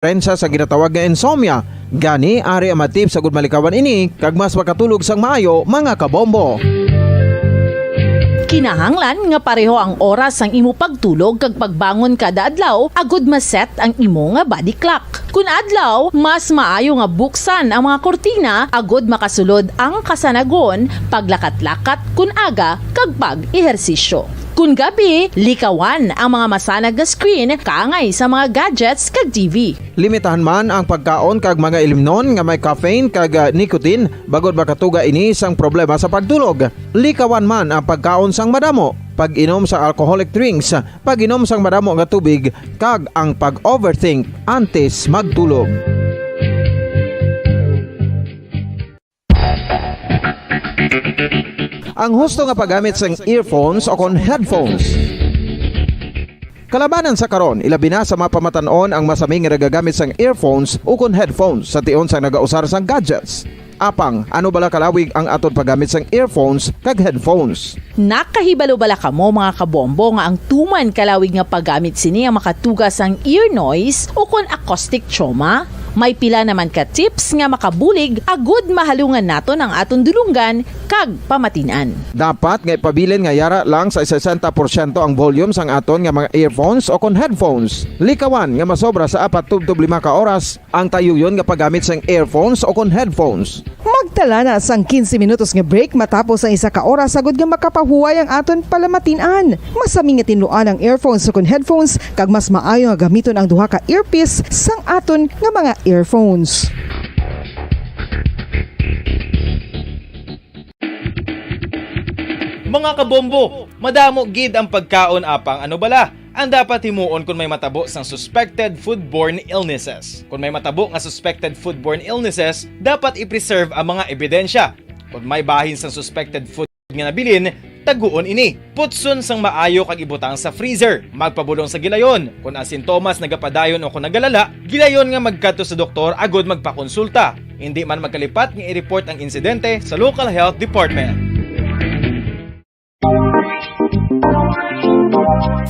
diferensya sa ginatawag nga insomnia. Gani ari ang matip sa gudmalikawan ini kag mas makatulog sang maayo mga kabombo. Kinahanglan nga pareho ang oras ang imo pagtulog kag pagbangon kada adlaw agud maset ang imo nga body clock. Kun adlaw, mas maayo nga buksan ang mga kortina agud makasulod ang kasanagon, paglakat-lakat kun aga kag pag-ehersisyo. Kun gabi, likawan ang mga masanag nga screen kaangay sa mga gadgets kag TV. Limitahan man ang pagkaon kag mga ilimnon nga may caffeine kag nicotine bagod makatuga ini sang problema sa pagtulog. Likawan man ang pagkaon sang madamo, pag-inom sa alcoholic drinks, pag-inom sang madamo nga tubig kag ang pag-overthink antes magtulog. Ang husto nga paggamit sang earphones o kon headphones. Kalabanan sa karon, ilabi na sa mga pamatanon ang masaming nga nagagamit sang earphones o kon headphones sa tion sang nagausar sang gadgets. Apang, ano bala kalawig ang aton paggamit sang earphones kag headphones? Nakahibalo bala kamo mga kabombo nga ang tuman kalawig nga paggamit sini ang makatugas ang ear noise o kon acoustic trauma? May pila naman ka tips nga makabulig agud mahalungan naton ang aton dulunggan kag pamatinan. Dapat nga ipabilin nga yara lang sa 60% ang volume sang aton nga mga earphones o kon headphones. Likawan nga masobra sa 4 tub 5 ka oras ang tayuyon nga paggamit sang earphones o kon headphones. Magtala na sang 15 minutos nga break matapos ang 1 ka oras sagud nga makapahuway ang aton palamatinan. Masami nga tinluan ang earphones o kon headphones kag mas maayo nga gamiton ang duha ka earpiece sang aton nga mga earphones. Mga kabombo, madamo gid ang pagkaon apang ano bala? Ang dapat himuon kung may matabo sang suspected foodborne illnesses. Kung may matabo nga suspected foodborne illnesses, dapat i-preserve ang mga ebidensya. Kung may bahin sang suspected food nga nabilin, taguon ini. Putson sang maayo kag ibutang sa freezer. Magpabulong sa gilayon. Kung ang sintomas nagapadayon o kung nagalala, gilayon nga magkadto sa doktor agud magpakonsulta. Hindi man magkalipat nga i-report ang insidente sa local health department.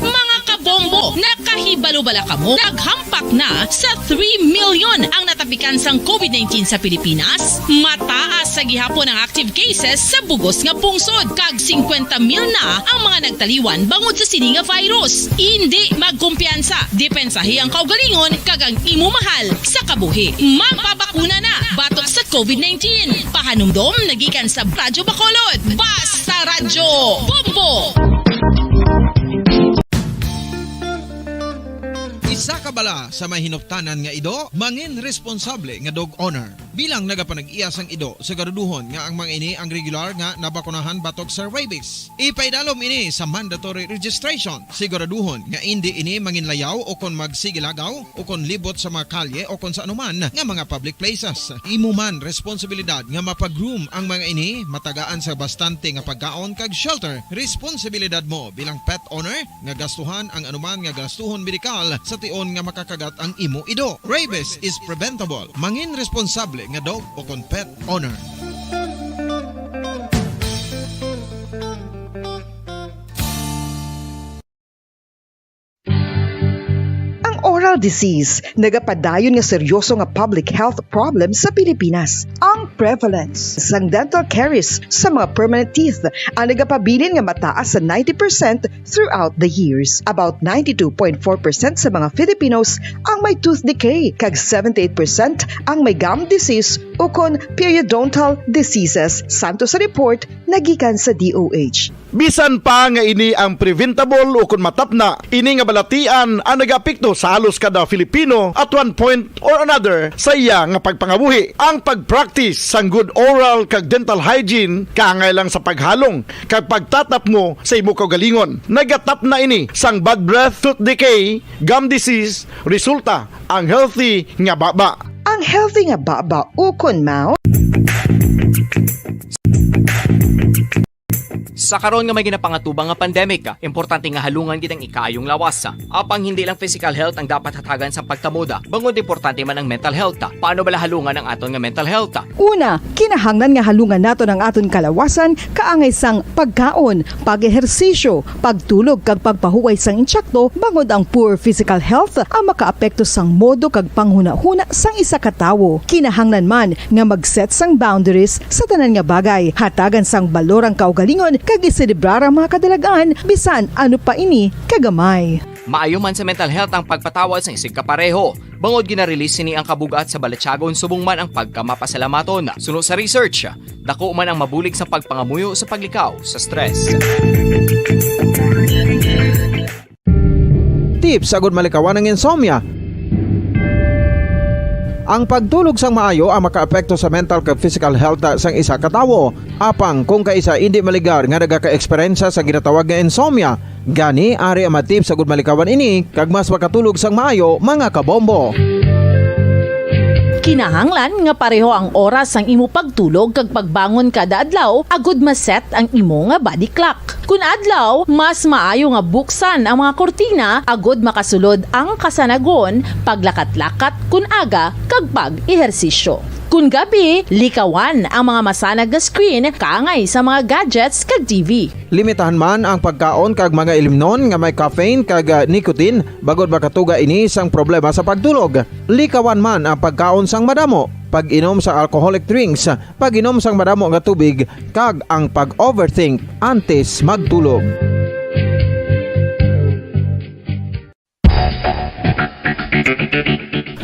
Mga kabombo, nakahibalo bala kamo? Naghampak na sa 3 million ang natapikan sang COVID-19 sa Pilipinas. Mataas sa gihapon ang active cases sa bugos nga pungsod. Kag 50 mil na ang mga nagtaliwan bangod sa sini nga virus. Hindi magkumpiyansa. Depensahi ang kaugalingon kag ang imo mahal sa kabuhi. Magpabakuna na batok sa COVID-19. Pahanumdom nagikan sa Radyo Bacolod. Basta Radyo Bombo! Isa ka bala sa may hinuptanan nga ido, mangin responsable nga dog owner. Bilang nagapanag-iyas ang ido, siguraduhon nga ang mga ini ang regular nga nabakunahan batok sa rabies. Ipaidalom ini sa mandatory registration. Siguraduhon nga hindi ini manginlayaw o kon magsigilagaw o kon libot sa mga kalye o kon sa anuman nga mga public places. Imo man responsibilidad nga mapag-groom ang mga ini, matagaan sa bastante nga pagkaon kag shelter. Responsibilidad mo bilang pet owner nga gastuhan ang anuman nga gastuhon medikal sa tion nga makakagat ang imo ido. Rabies is preventable. Mangin responsable nga dog o kon pet owner. Oral disease, nagapadayon nga seryoso nga public health problem sa Pilipinas. Ang prevalence sang dental caries sa mga permanent teeth ang nagapabilin nga mataas sa 90% throughout the years. About 92.4% sa mga Filipinos ang may tooth decay, kag 78% ang may gum disease o kon periodontal diseases, santo sa report nagikan sa DOH. Bisan pa nga ini ang preventable o kung matapna, ini nga balatian ang nag-apekto sa halos kada Filipino at one point or another sa iya nga pagpangabuhi. Ang pag-practice sang good oral kag dental hygiene kaangay lang sa paghalong kag pagtatap mo sa imo kaugalingon. Nagatap na ini sang bad breath, tooth decay, gum disease, resulta ang healthy nga baba. Ang healthy nga baba ukon mouth Sa karon nga may ginapangatubang nga pandemic, importante nga halungan gid ang ikaayong lawas. Apang hindi lang physical health ang dapat hatagan sa pagtamuda, bangod importante man ang mental health. Paano bala halungan ang aton nga mental health? Una, kinahanglan nga halungan nato ng aton kalawasan kaangay sang pagkaon, pag-ehersisyo, pagtulog kag pagpahuway sang insyakto bangod ang poor physical health ang makaapekto sang modo kag panghuna-huna sang isa ka tawo. Kinahanglan man nga mag-set sang boundaries sa tanan nga bagay, hatagan sang balorang kaugalingon kag iselebrar ang mga kadalagaan bisan ano pa ini kagamay. Maayo man sa mental health ang pagpatawad sa isig kapareho. Bangod ginarelease ni ang kabugat sa Balatyagon subong man ang pagkamapasalamaton. Suno sa research, dako man ang mabulig sa pagpangamuyo sa paglikaw sa stress. Tips sagud malikawan ng insomnia. Ang pagtulog sang maayo ang makaapekto sa mental kag physical health sang isa ka tawo. Apang kung kaisa hindi maligar nga nagaka-eksperyensya sa ginatawag nga insomnia, gani ari ang matip sagud malikawan ini kag mas makatulog sang maayo mga kabombo. Kinahanglan nga pareho ang oras ang imo pagtulog kag pagbangon kada adlaw agud maset ang imo nga body clock. Kun adlaw, mas maayo nga buksan ang mga kortina agud makasulod ang kasanagon, paglakat-lakat kun aga kag pag-ehersisyo. Kun gabi, likawan ang mga masanag nga screen kaangay sa mga gadgets kag TV. Limitahan man ang pagkaon kag mga ilimnon nga may caffeine kag nicotine bagod makatuga ini sang problema sa pagtulog. Likawan man ang pagkaon sang madamo, pag-inom sa alcoholic drinks, pag-inom sang madamo nga tubig kag ang pag-overthink antes magtulog.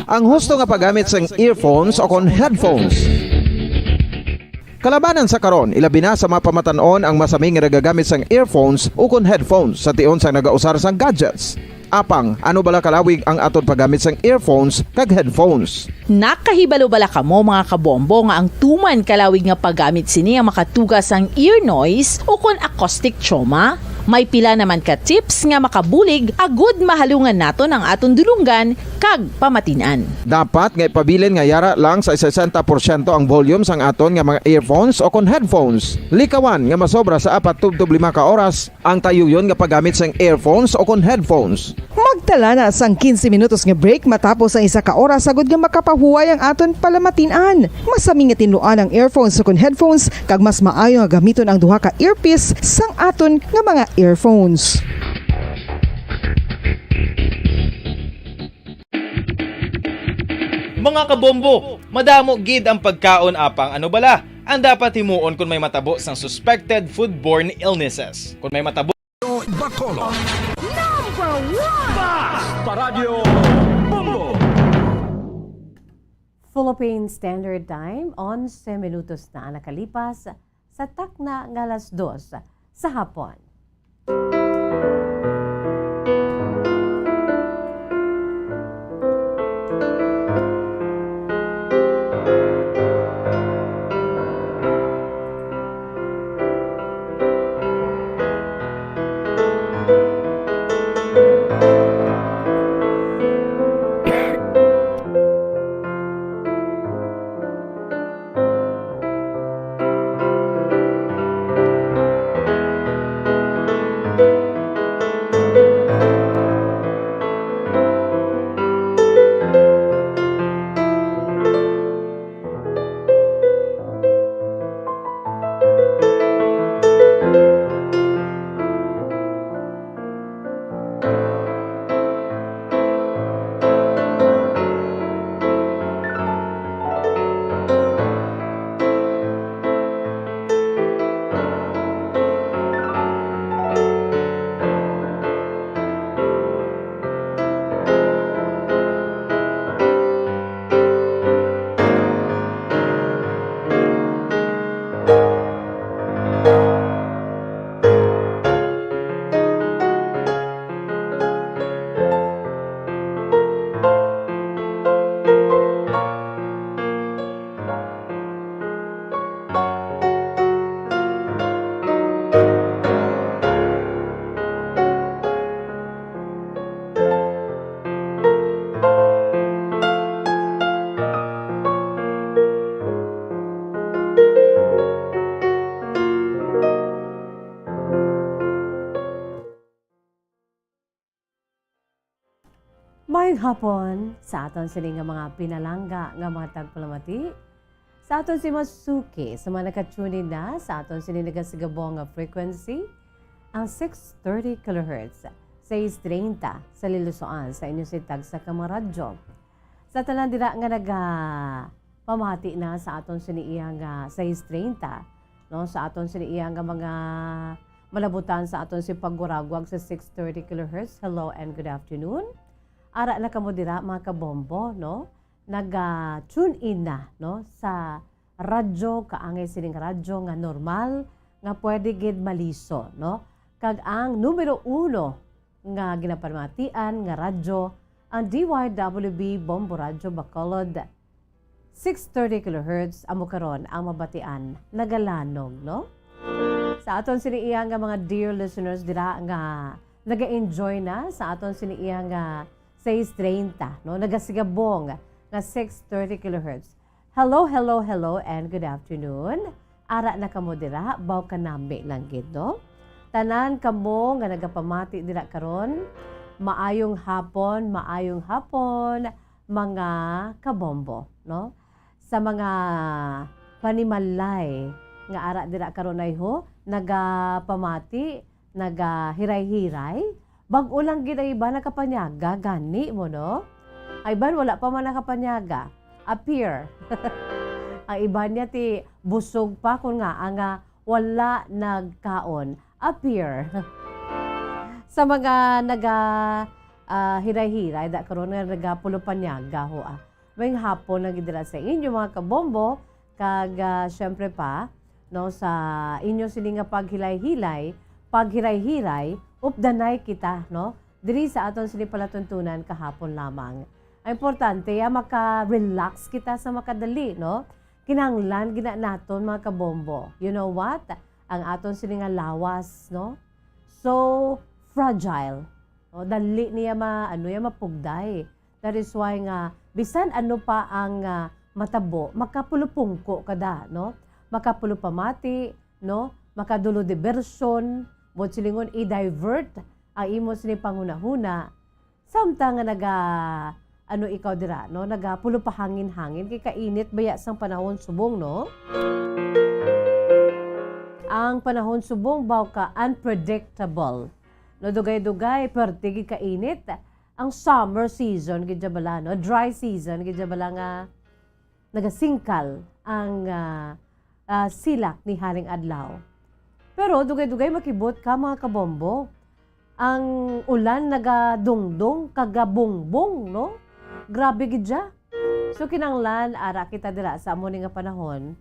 Ang husto nga paggamit sang earphones o kon headphones. Kalabanan sa karon, ilabi na sa mga pamatanon ang masami nga nagagamit sang earphones o kon headphones sa tion sang nagausar sang gadgets. Apang, ano bala kalawig ang aton paggamit sang earphones kag headphones? Nakahibalo bala kamo mga kabombo nga ang tuman kalawig nga paggamit sini ang makatugas ang ear noise o kon acoustic trauma? May pila naman ka tips nga makabulig agud mahalungan naton ang aton dulunggan kag pamatinan. Dapat nga ipabilin nga yara lang sa 60% ang volume sang aton nga mga earphones o kon headphones. Likawan nga masobra sa 4 tubtob 5 ka oras ang tayuyon nga paggamit sang earphones o kon headphones. Magtala na sang 15 minutos nga break matapos ang isa ka oras agud nga makapahuway ang aton palamatinan. Masami nga tinluan ang earphones o kon headphones kag mas maayo nga gamiton ang duha ka earpiece sang aton nga mga earphones. Mga kabombo, madamo gid ang pagkaon apang ano bala ang dapat himuon kung may matabo sang suspected foodborne illnesses. Kung may matabo Philippine Standard Time, 11 minutos na nakalipas sa takna ng alas 2 sa hapon. Mayong hapon sa aton sini nga mga pinalangga nga mga tagpalamati. Sa aton si Masuki, sa mga nakatunin na sa aton sini nagasigabong nga frequency, ang 630 kHz, 630 sa Lilusoan sa inyong sitag sa Kamaradyo. Sa tanan dira nga pamati na sa aton siniiyang nga 630, no, sa aton siniiyang nga mga malabutan sa aton si pagguragwag sa 630 kHz. Hello and good afternoon. Ara na kamo dira mga kabombo, no? Tune in na, no, sa radyo kaangay sining radyo nga normal nga pwede gid maliso, no? Kag ang numero 1 nga ginapanmatian nga radyo ang DYWB Bombo Radyo Bacolod 630 kHz amo karon ang mabatian nagalanog, no? Sa aton siniiyang nga mga dear listeners dira nga naga-enjoy na sa aton siniiyang nga 630, no? Nagasigabong nga 630 kHz. Hello, hello, hello and good afternoon. Ara na kamo dira, baw kanami lang gid, no? Tanan kamo nga nagapamati dira karon. Maayong hapon, mga kabombo, no? Sa mga panimalay nga ara dira karon ay ho, nagapamati, nagahiray-hiray, bag-o lang gid ay iba nakapanyaga gani mo, no? Ay ban wala pa man nakapanyaga, appear. Ang iba niya ti busog pa kun nga ang wala nagkaon, appear. Sa mga hiray-hiray da karon nga nagapulo panyaga ho. May hapon na gidira sa inyo mga kabombo kag syempre pa no sa inyo sini nga paghiray-hiray updanay kita, no? Diri sa aton sini palatuntunan kahapon lamang. Ang importante maka-relax kita sa makadali, no? Kinahanglan gina naton mga kabombo. You know what? Ang aton sini nga lawas, no? So fragile. No? Dali niya mapugday. That is why nga bisan ano pa ang matabo, makapulupungko kada, no? Makapulupamati, no? Makadulo diversion, bot silingon i-divert ang imo sini pangunahuna. Samtang nga ikaw dira, no? Nagapulupahangin-hangin kay kainit baya sang panahon subong, no? Ang panahon subong baw ka unpredictable. No, dugay-dugay, perti kainit. Ang summer season, gidya bala, no? Dry season, gidya bala nga nagasingkal ang silak ni Haring Adlaw. Pero dugay-dugay makibot ka mga kabombo. Ang ulan nagadungdong, kagabongbong, no? Grabe gidya. So kinanglan, ara kita dira sa amo nga panahon.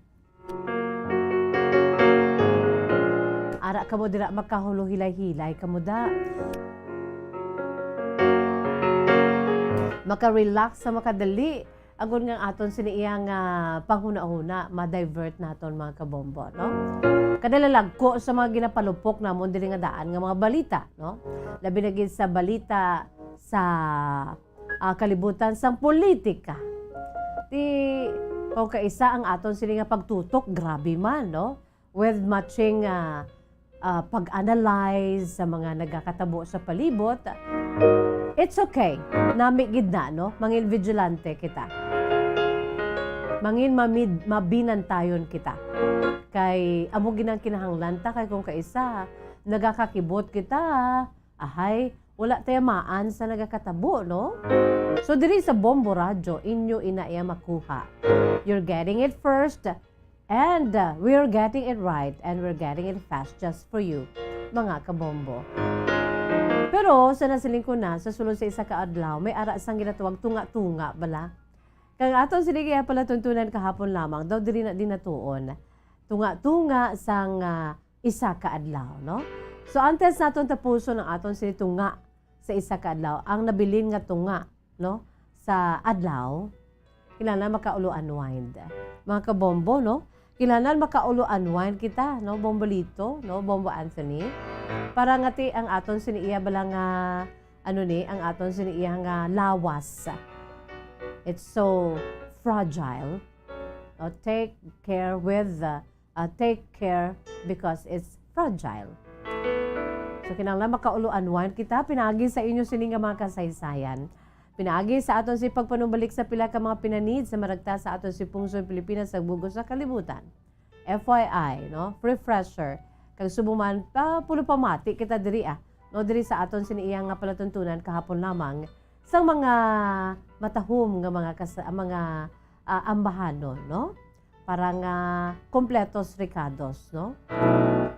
Ara kamo dira makahulo hilay-hilay kamo da. Maka-relax sa makadali. Agon nga aton siniiyang panghuna-huna, ma-divert naton mga kabombo, no? Kadalalagko sa mga ginapalupok namon diri nga daan nga mga balita, no? Labi na gid sa balita sa kalibutan sang politika. Kung kaisa ang aton sini nga pagtutok, grabe man, no? With matching pag-analyze sa mga nagakatabo sa palibot, it's okay. Nami gid na, no? Mangin vigilante kita. Mangin mabinantayon kita. Kay amo ginang kinahanglan ta kay kung kaisa nagakakibot kita, ahay, wala tayamaan sa nagakatabo, no? So diri sa Bombo Radyo, inyo inaya makuha. You're getting it first. And we're getting it right and we're getting it fast just for you, mga kabombo. Pero sa nasiling ko na, sa sulod sa isa ka adlaw, may ara sang ginatawag tunga-tunga bala. Kang aton sila kaya pala tuntunan kahapon lamang, daw diri na dinatuon. Tunga-tunga sang isa ka adlaw, no? So antes naton tapuso ng aton sila tunga sa isa ka adlaw, ang nabilin nga tunga, no? Sa adlaw, kailangan makaulo unwind. Mga kabombo, no? Kailangan makaulo unwind kita, no? Bombolito, no? Bombo Anthony. Para ngati ang aton siniiya balang ang aton siniiya nga lawas. It's so fragile. No? Take care because it's fragile. So kinahanglan makaulo unwind kita pinagi sa inyo sini nga mga kasaysayan. Pinaagi sa aton si pagpanumbalik sa pila ka mga pinanid sa maragta sa aton si Pungsod Pilipinas sa bugos sa kalibutan. FYI, no? Refresher. Kag subuman pa pulo pamati kita diri no diri sa aton siniyang nga palatuntunan kahapon lamang sa mga matahom nga mga ambahanon, no? Parang kompletos ricados, no?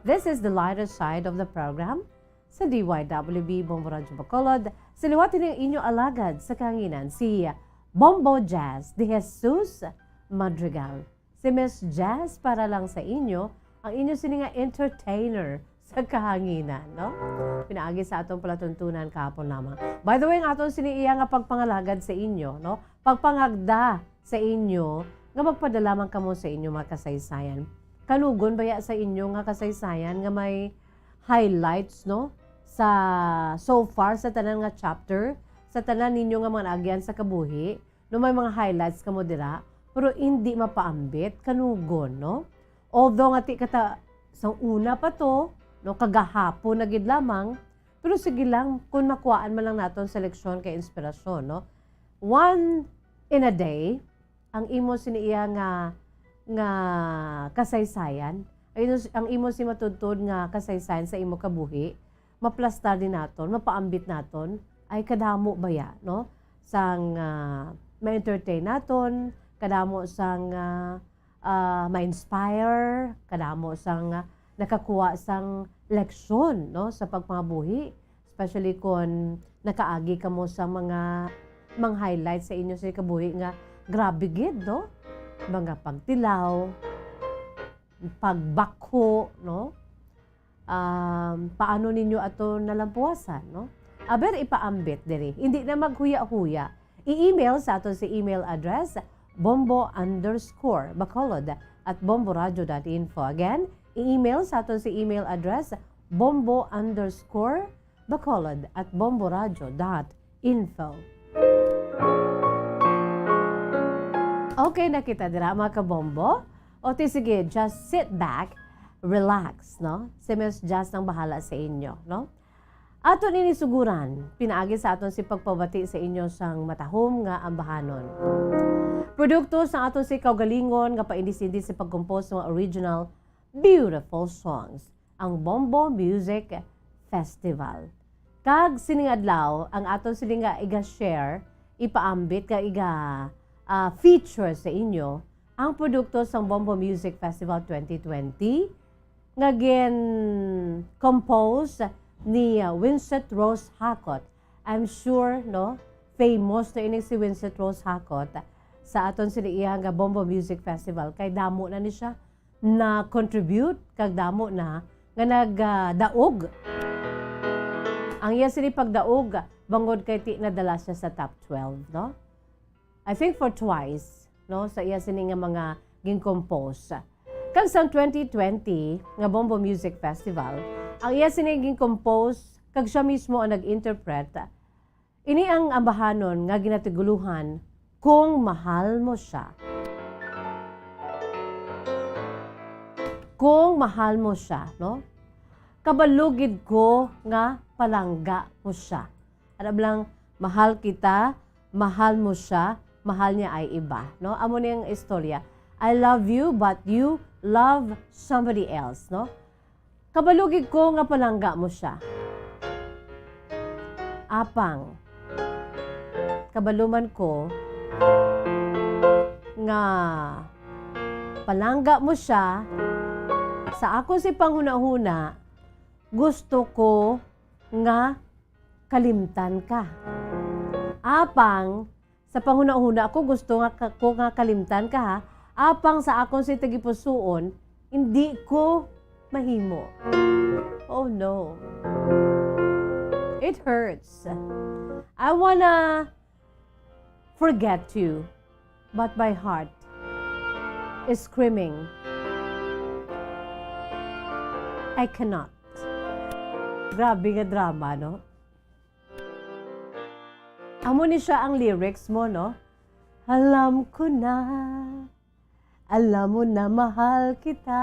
This is the lighter side of the program sa DYWB Bombo Radyo Bacolod. Siliwatin ng inyo alagad sa kanginan si Bombo Jazz de Jesus Madrigal. Si Miss Jazz para lang sa inyo, ang inyo sininga entertainer sa kahanginan, no? Pinaagi sa atong palatuntunan kahapon lamang. By the way, ang atong siniiya nga pagpangalagad sa inyo, no? Pagpangagda sa inyo, nga magpadala man kamo sa inyo mga kasaysayan. Kanugon baya sa inyo nga kasaysayan nga may highlights, no? So far sa tanan nga chapter, sa tanan ninyo nga mga agyan sa kabuhi, no may mga highlights kamo dira, pero hindi mapaambit kanugon, no? Although nga ti kata sa una pa to, no kagahapon na gid lamang, pero sige lang kung makuhaan man lang naton sa leksyon kay inspirasyon, no? One in a day ang imo siniya nga kasaysayan, ang imo si matudtod nga kasaysayan sa imo kabuhi, maplastar din naton, mapaambit naton, ay kadamo baya, no? Sang ma-entertain naton, kadamo sang ma-inspire, kadamo sang nakakuha sang leksyon, no? Sa pagpangabuhi, especially kung nakaagi ka mo sa mga highlights sa inyo sa kabuhi nga grabe gid, no? Mga pagtilaw, pagbakho, no? Paano ninyo ato nalampuasan, no? Aber ipaambit diri. Hindi na maghuya-huya. I-email sa ato si email address bombo_bacolod@bomboradio.info. Again, i-email sa ato si email address bombo_bacolod@bomboradio.info. Okay, nakita dira mga kabombo. O sige, just sit back, relax, no? Si Miss Jazz nang bahala sa inyo, no? Aton ini suguran, pinaagi sa aton si pagpabati sa inyo sang matahom nga ambahanon. Produkto sa aton si kaugalingon nga paindis-indis sa pagkompose ng original beautiful songs, ang Bombo Music Festival. Kag siningadlaw ang aton sininga iga-share, ipaambit ka feature sa inyo ang produkto sa Bombo Music Festival 2020 nga compose ni Winsett Rose Hakot. I'm sure, no, famous na ini si Winsett Rose Hakot sa aton siniya nga Bombo Music Festival kay damo na ni siya na contribute kag damo na nga nagdaog. Ang iya sini pagdaog bangod kay ti nadala siya sa top 12, no? I think for twice, no, sa iya sini nga mga gin-compose. Kag sa 2020 nga Bombo Music Festival, ang iya siniging compose, kag siya mismo ang nag-interpret, ini ang ambahanon nga ginatiguluhan, Kung Mahal Mo Siya. Kung mahal mo siya, no? Kabalugid ko nga palangga mo siya. Ano lang, mahal kita, mahal mo siya, mahal niya ay iba, no? Amo niyang istorya. I love you, but you love somebody else, no? Kabalugid ko nga palangga mo siya. Apang, kabaluman ko nga palangga mo siya, sa ako si panghuna-huna, gusto ko nga kalimtan ka. Apang, sa panghuna-huna ako gusto nga kalimtan ka ha. Apang sa akong si tagipusuon, hindi ko mahimo. Oh no. It hurts. I wanna forget you, but my heart is screaming. I cannot. Grabe nga drama, no? Amo ni siya ang lyrics mo, no? Alam ko na, alam mo na mahal kita,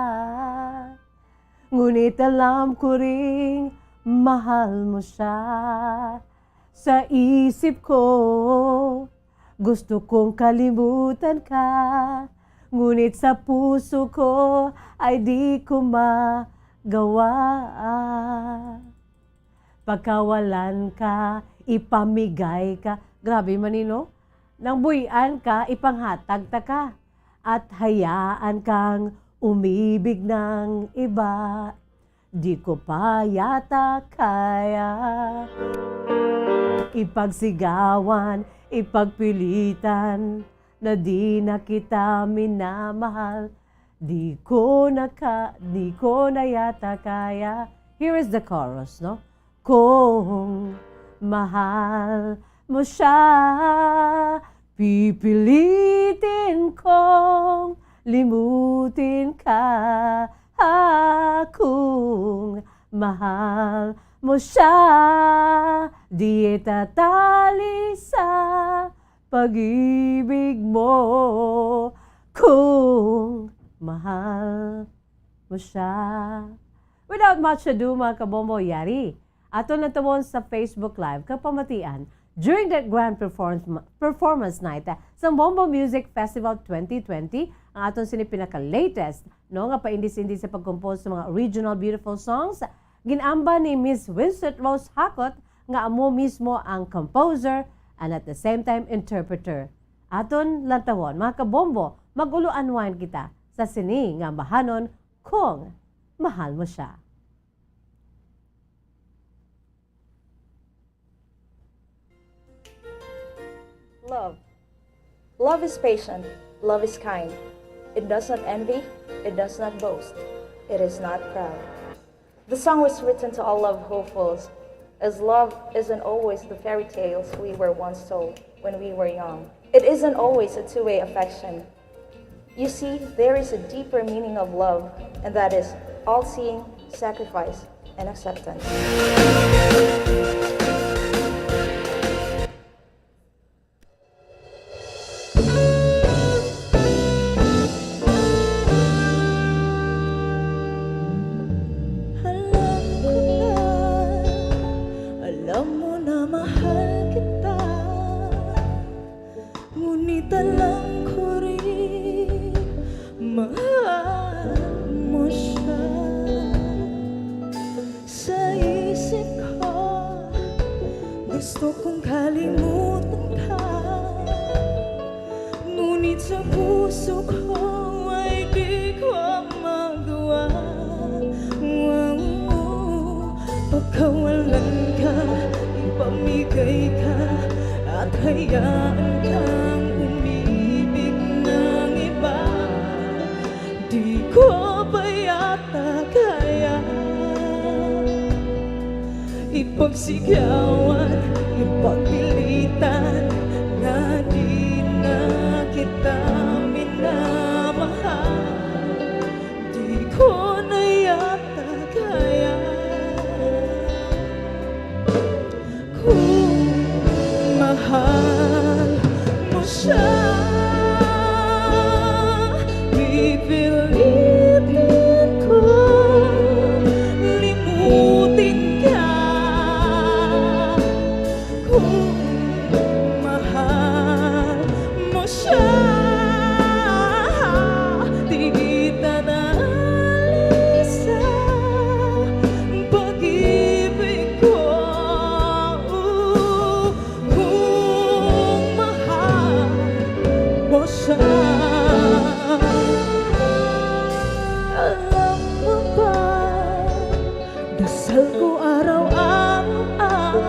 ngunit alam ko ring mahal mo siya. sa isip ko. Gusto kong kalimutan ka, ngunit sa puso ko ay di ko magawa. Pagkawalan ka, ipamigay ka. Grabe manino. Nang buwian ka, ipanghatag ta ka. At hayaan kang umibig ng iba. Di ko pa yata kaya. Ipagsigawan, ipagpilitan, na di na kita minamahal. Di ko na yata kaya. Here is the chorus, no? Kung mahal mo siya, pipilitin kong limutin ka. Kung mahal mo siya, di itatali sa pag-ibig mo. Kung mahal mo siya. Without much ado mga kabombo, yari. Ato na tawon sa Facebook Live kapamatian during that grand performance night sa Bombo Music Festival 2020. Ang aton sini pinaka-latest no, nga paindis-indis sa pag-compose sa mga original beautiful songs. Ginamba ni Miss Winsett Rose Hakot nga amo mismo ang composer and at the same time interpreter. Aton lantawon mga kabombo, mag-ulo-unwind kita sa sini nga bahanon kung mahal mo siya. Love. Love is patient. Love is kind. It does not envy. It does not boast. It is not proud. The song was written to all love hopefuls, as love isn't always the fairy tales we were once told when we were young. It isn't always a two-way affection. You see, there is a deeper meaning of love, and that is all-seeing, sacrifice, and acceptance. Alam mo na mahal kita, ngunit alam ko rin mahal mo siya. Sa isip ko, gusto kong kalimutan ka, ngunit sa puso ko ay di ko magawa. Pagkawalan ka, ipamigay ka, at hayaan kang umibig ng iba. Di ko ba yata kaya ipagsigawan, ipagpilitan, na di na kita minamahal. Di ko na yata kaya. Kung mahal mo siya, pipilitin ko limutin ka. Kung mahal mo siya, di kita naalis sa pag-ibig ko. Kung mahal mo siya, alam mo ba, dasal ko araw-araw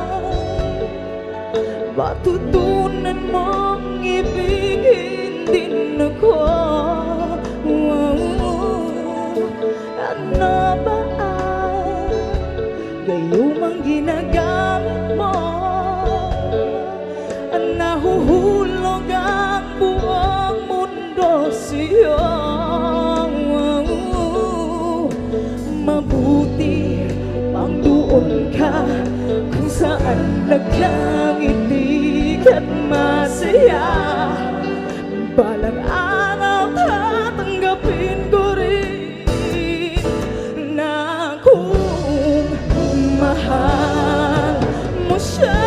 matutunan mong ibigin din ako. Ano ba ang gayumang ginagamit mo? Nahuhulog ang buong mundo sa'yo. Mabuti pang doon ka kung saan naglangiti ka't masaya. Balang araw tatanggapin ko rin na kung mahal mo siya.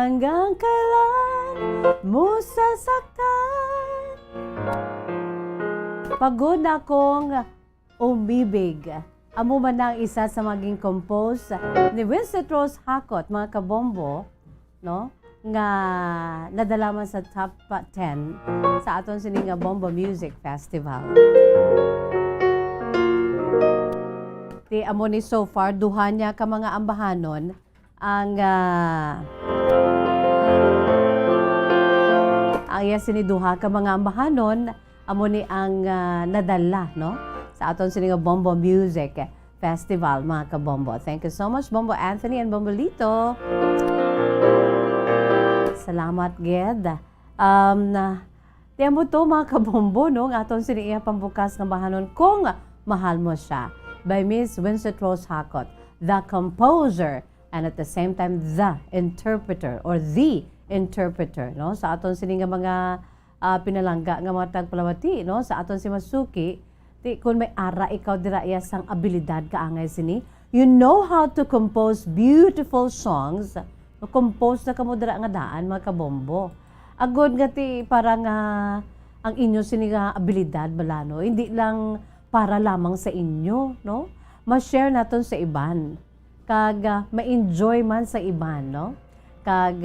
hanggang kailan mo sasaktan. Pagod akong umibig. Amo man ang isa sa maging compose ni Winston Rose Hakot, mga kabombo, no? Nga nadala man sa top 10 sa aton sining nga Bombo Music Festival. Ti amo ni so far duha niya ka mga ambahanon ang iya siniduha ka mga ambahanon amo ni ang nadala, no? Sa aton sining nga Bombo Music Festival, mga kabombo. Thank you so much, Bombo Anthony and Bombo Lito. Salamat, Ged. Tiyan mo to, mga kabombo, no? Ang aton siniya pambukas ng bahanon, Kung Mahal Mo Siya, by Miss Winston Rose Hakot, the composer, and at the same time, the interpreter, or the interpreter, no? Sa aton sininga mga pinalangga nga mga tagpalamati, no? Sa aton si Masuki, kung may ara ikaw dira iya sang abilidad kaangay sini, you know how to compose beautiful songs. Compose na kamo dira nga daan, mga kabombo. Agod nga ti parang ang inyo sini nga abilidad balano, hindi lang para lamang sa inyo, no? Ma-share naton sa iban. Kag ma-enjoy man sa iban, no? Kag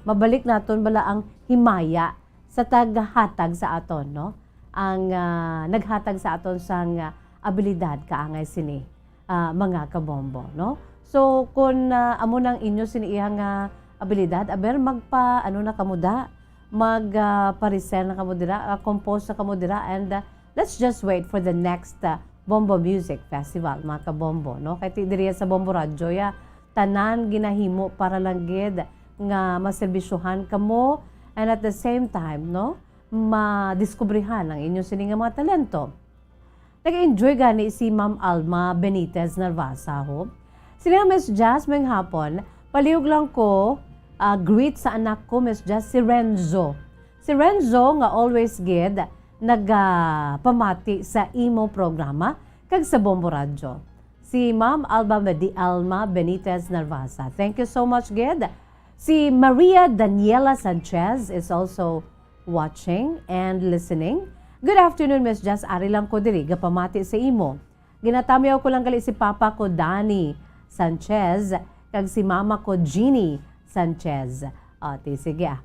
mabalik naton bala ang himaya sa taghatag sa aton, no? Ang naghatag sa aton sang abilidad kaangay sini, mga kabombo, no? So kung amo nang inyo siniihang abilidad, aber magpa ano na kamuda, parisel na kamudira, compose na kamudira, and let's just wait for the next Bombo Music Festival, mga kabombo, no? Kay ti diriya sa Bombo Radyo ya tanan ginahimo para lang gid nga maserbisyuhan kamo, and at the same time, no, madiskubrihan ang inyong sininga mga talento. Nag-enjoy gani si Ma'am Alma Benitez Narvasa ho. Sila Miss Jazz may hapon, palihog lang ko, greet sa anak ko, Miss Jazz, si Renzo. Si Renzo nga always gid nagpamati sa imo programa kag sa Bombo Radyo. Si Ma'am Alma Benitez Narvasa. Thank you so much, gid. Si Maria Daniela Sanchez is also watching and listening. Good afternoon, Miss Jazz. Ari lang ko diri, gapamati sa imo. Ginatamiyaw ko lang gali si Papa ko, Danny Sanchez, kag si Mama ko, Jeannie Sanchez. Sige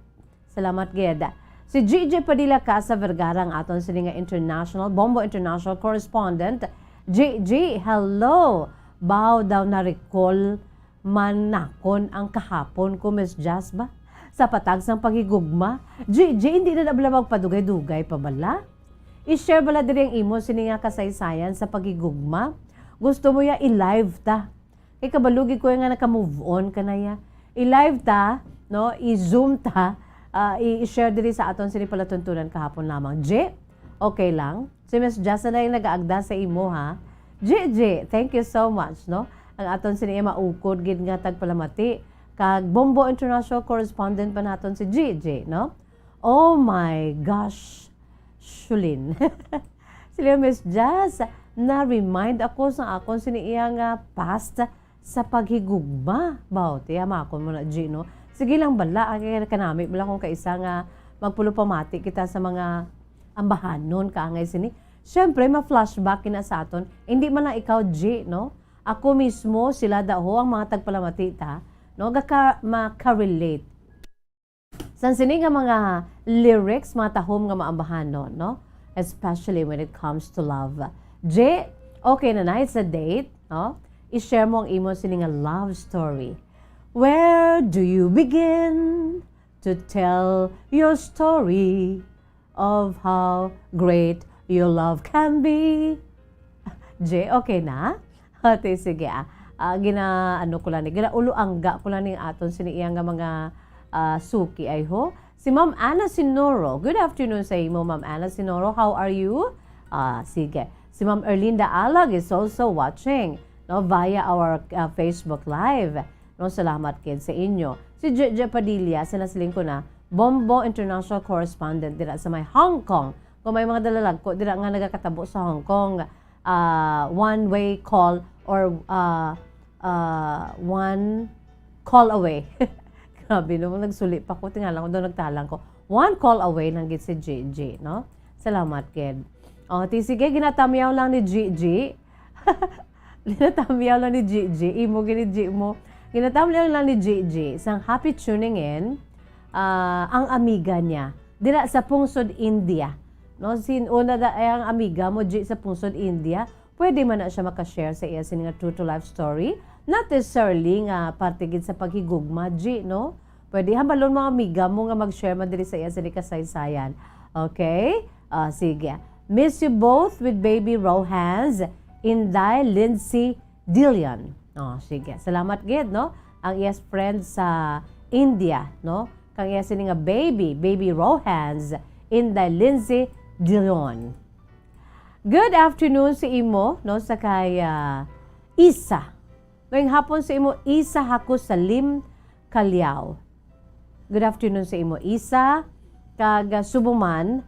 Salamat, Ged. Si Gigi Padilla Casa Vergara, ang aton sininga Bombo International Correspondent. Gigi, hello! Bao daw na-recall manakon ang kahapon ko, Miss Jazz ba? Sa patag sang paghigugma, hindi na nabla magpadugay-dugay pa bala? I-share bala diri ang imo sininga kasaysayan sa paghigugma? Gusto mo ya i-live ta? Ikabalugi ko nga naka-move on ka na ya. I-live ta, no? I-zoom ta, i-share diri sa aton sini palatuntunan kahapon lamang. Okay lang? Si Miss Jazz na yung nag-aagda sa imo, ha? Thank you so much, no? Ang aton sini maukod gid nga tagpalamati. Kag Bombo International Correspondent pa naton si Gigi, no? Oh my gosh, Shulin. Sila Miss Jazz, na-remind ako sa akon siniiya nga past sa paghigugma. Bawti, amakon mo na, G, no? Sige lang bala, kanami bala kung kaisa nga magpulupamati kita sa mga ambahanon kaangay sini. Siyempre, ma-flashback kina sa aton. Hindi man na ikaw, G, no? Ako mismo, sila daho ang mga tagpalamati ta, no, maka-relate. San sini nga mga lyrics, mga tahom nga maambahanon, no? Especially when it comes to love. Okay na, it's a date, no? I-share mo ang imo sini nga love story. Where do you begin to tell your story of how great your love can be? Okay na? Ate, sige ginaano ko lang ni uluangga ko lang ning aton siniiya nga mga suki ay ho. Si Ma'am Ana Sinoro. Good afternoon sa imo, Ma'am Ana Sinoro. How are you? Sige. Si Ma'am Erlinda Alag is also watching, no, via our Facebook Live. No, salamat kid sa inyo. Si Jeje Padilla, sinasiling ko na, Bombo International Correspondent dira sa may Hong Kong. Kung may mga dalalag ko dira nga nagakatabo sa Hong Kong, one-way call or one call away. Grabe no, nagsulit pa ko, tingala ko doon, nagtalang ko. One call away nang git si Gigi, no? Salamat, kid. O, sige, ginatamyaw lang ni Gigi. Ginatamyaw lang ni Gigi. Imo, ginigi mo. Ginatamyaw lang ni Gigi. Sang happy tuning in, ang amiga niya. Dira sa Pungsod, India. No, una da ang amiga mo G sa Pungsod, India. Pwede man na siya makashare sa iya sining true to life story. Not necessarily nga partigid sa paghigugma, G, no? Pwede hambalon mga amiga mo nga mag-share man diri sa iya sining kasaysayan. Okay? Sige. Miss you both with baby Rohans, Inday, Lindsay, Dillion. Sige. Salamat gid, no? Ang iyas friend sa India, no? Kang iya sining nga baby Rohans, Inday, Lindsay, Dillion. Good afternoon sa imo, no? Sa kay Isa. Ngayong hapon sa imo, Isa Hako Salim Kalyaw. Good afternoon sa imo, Isa. Kag Subuman,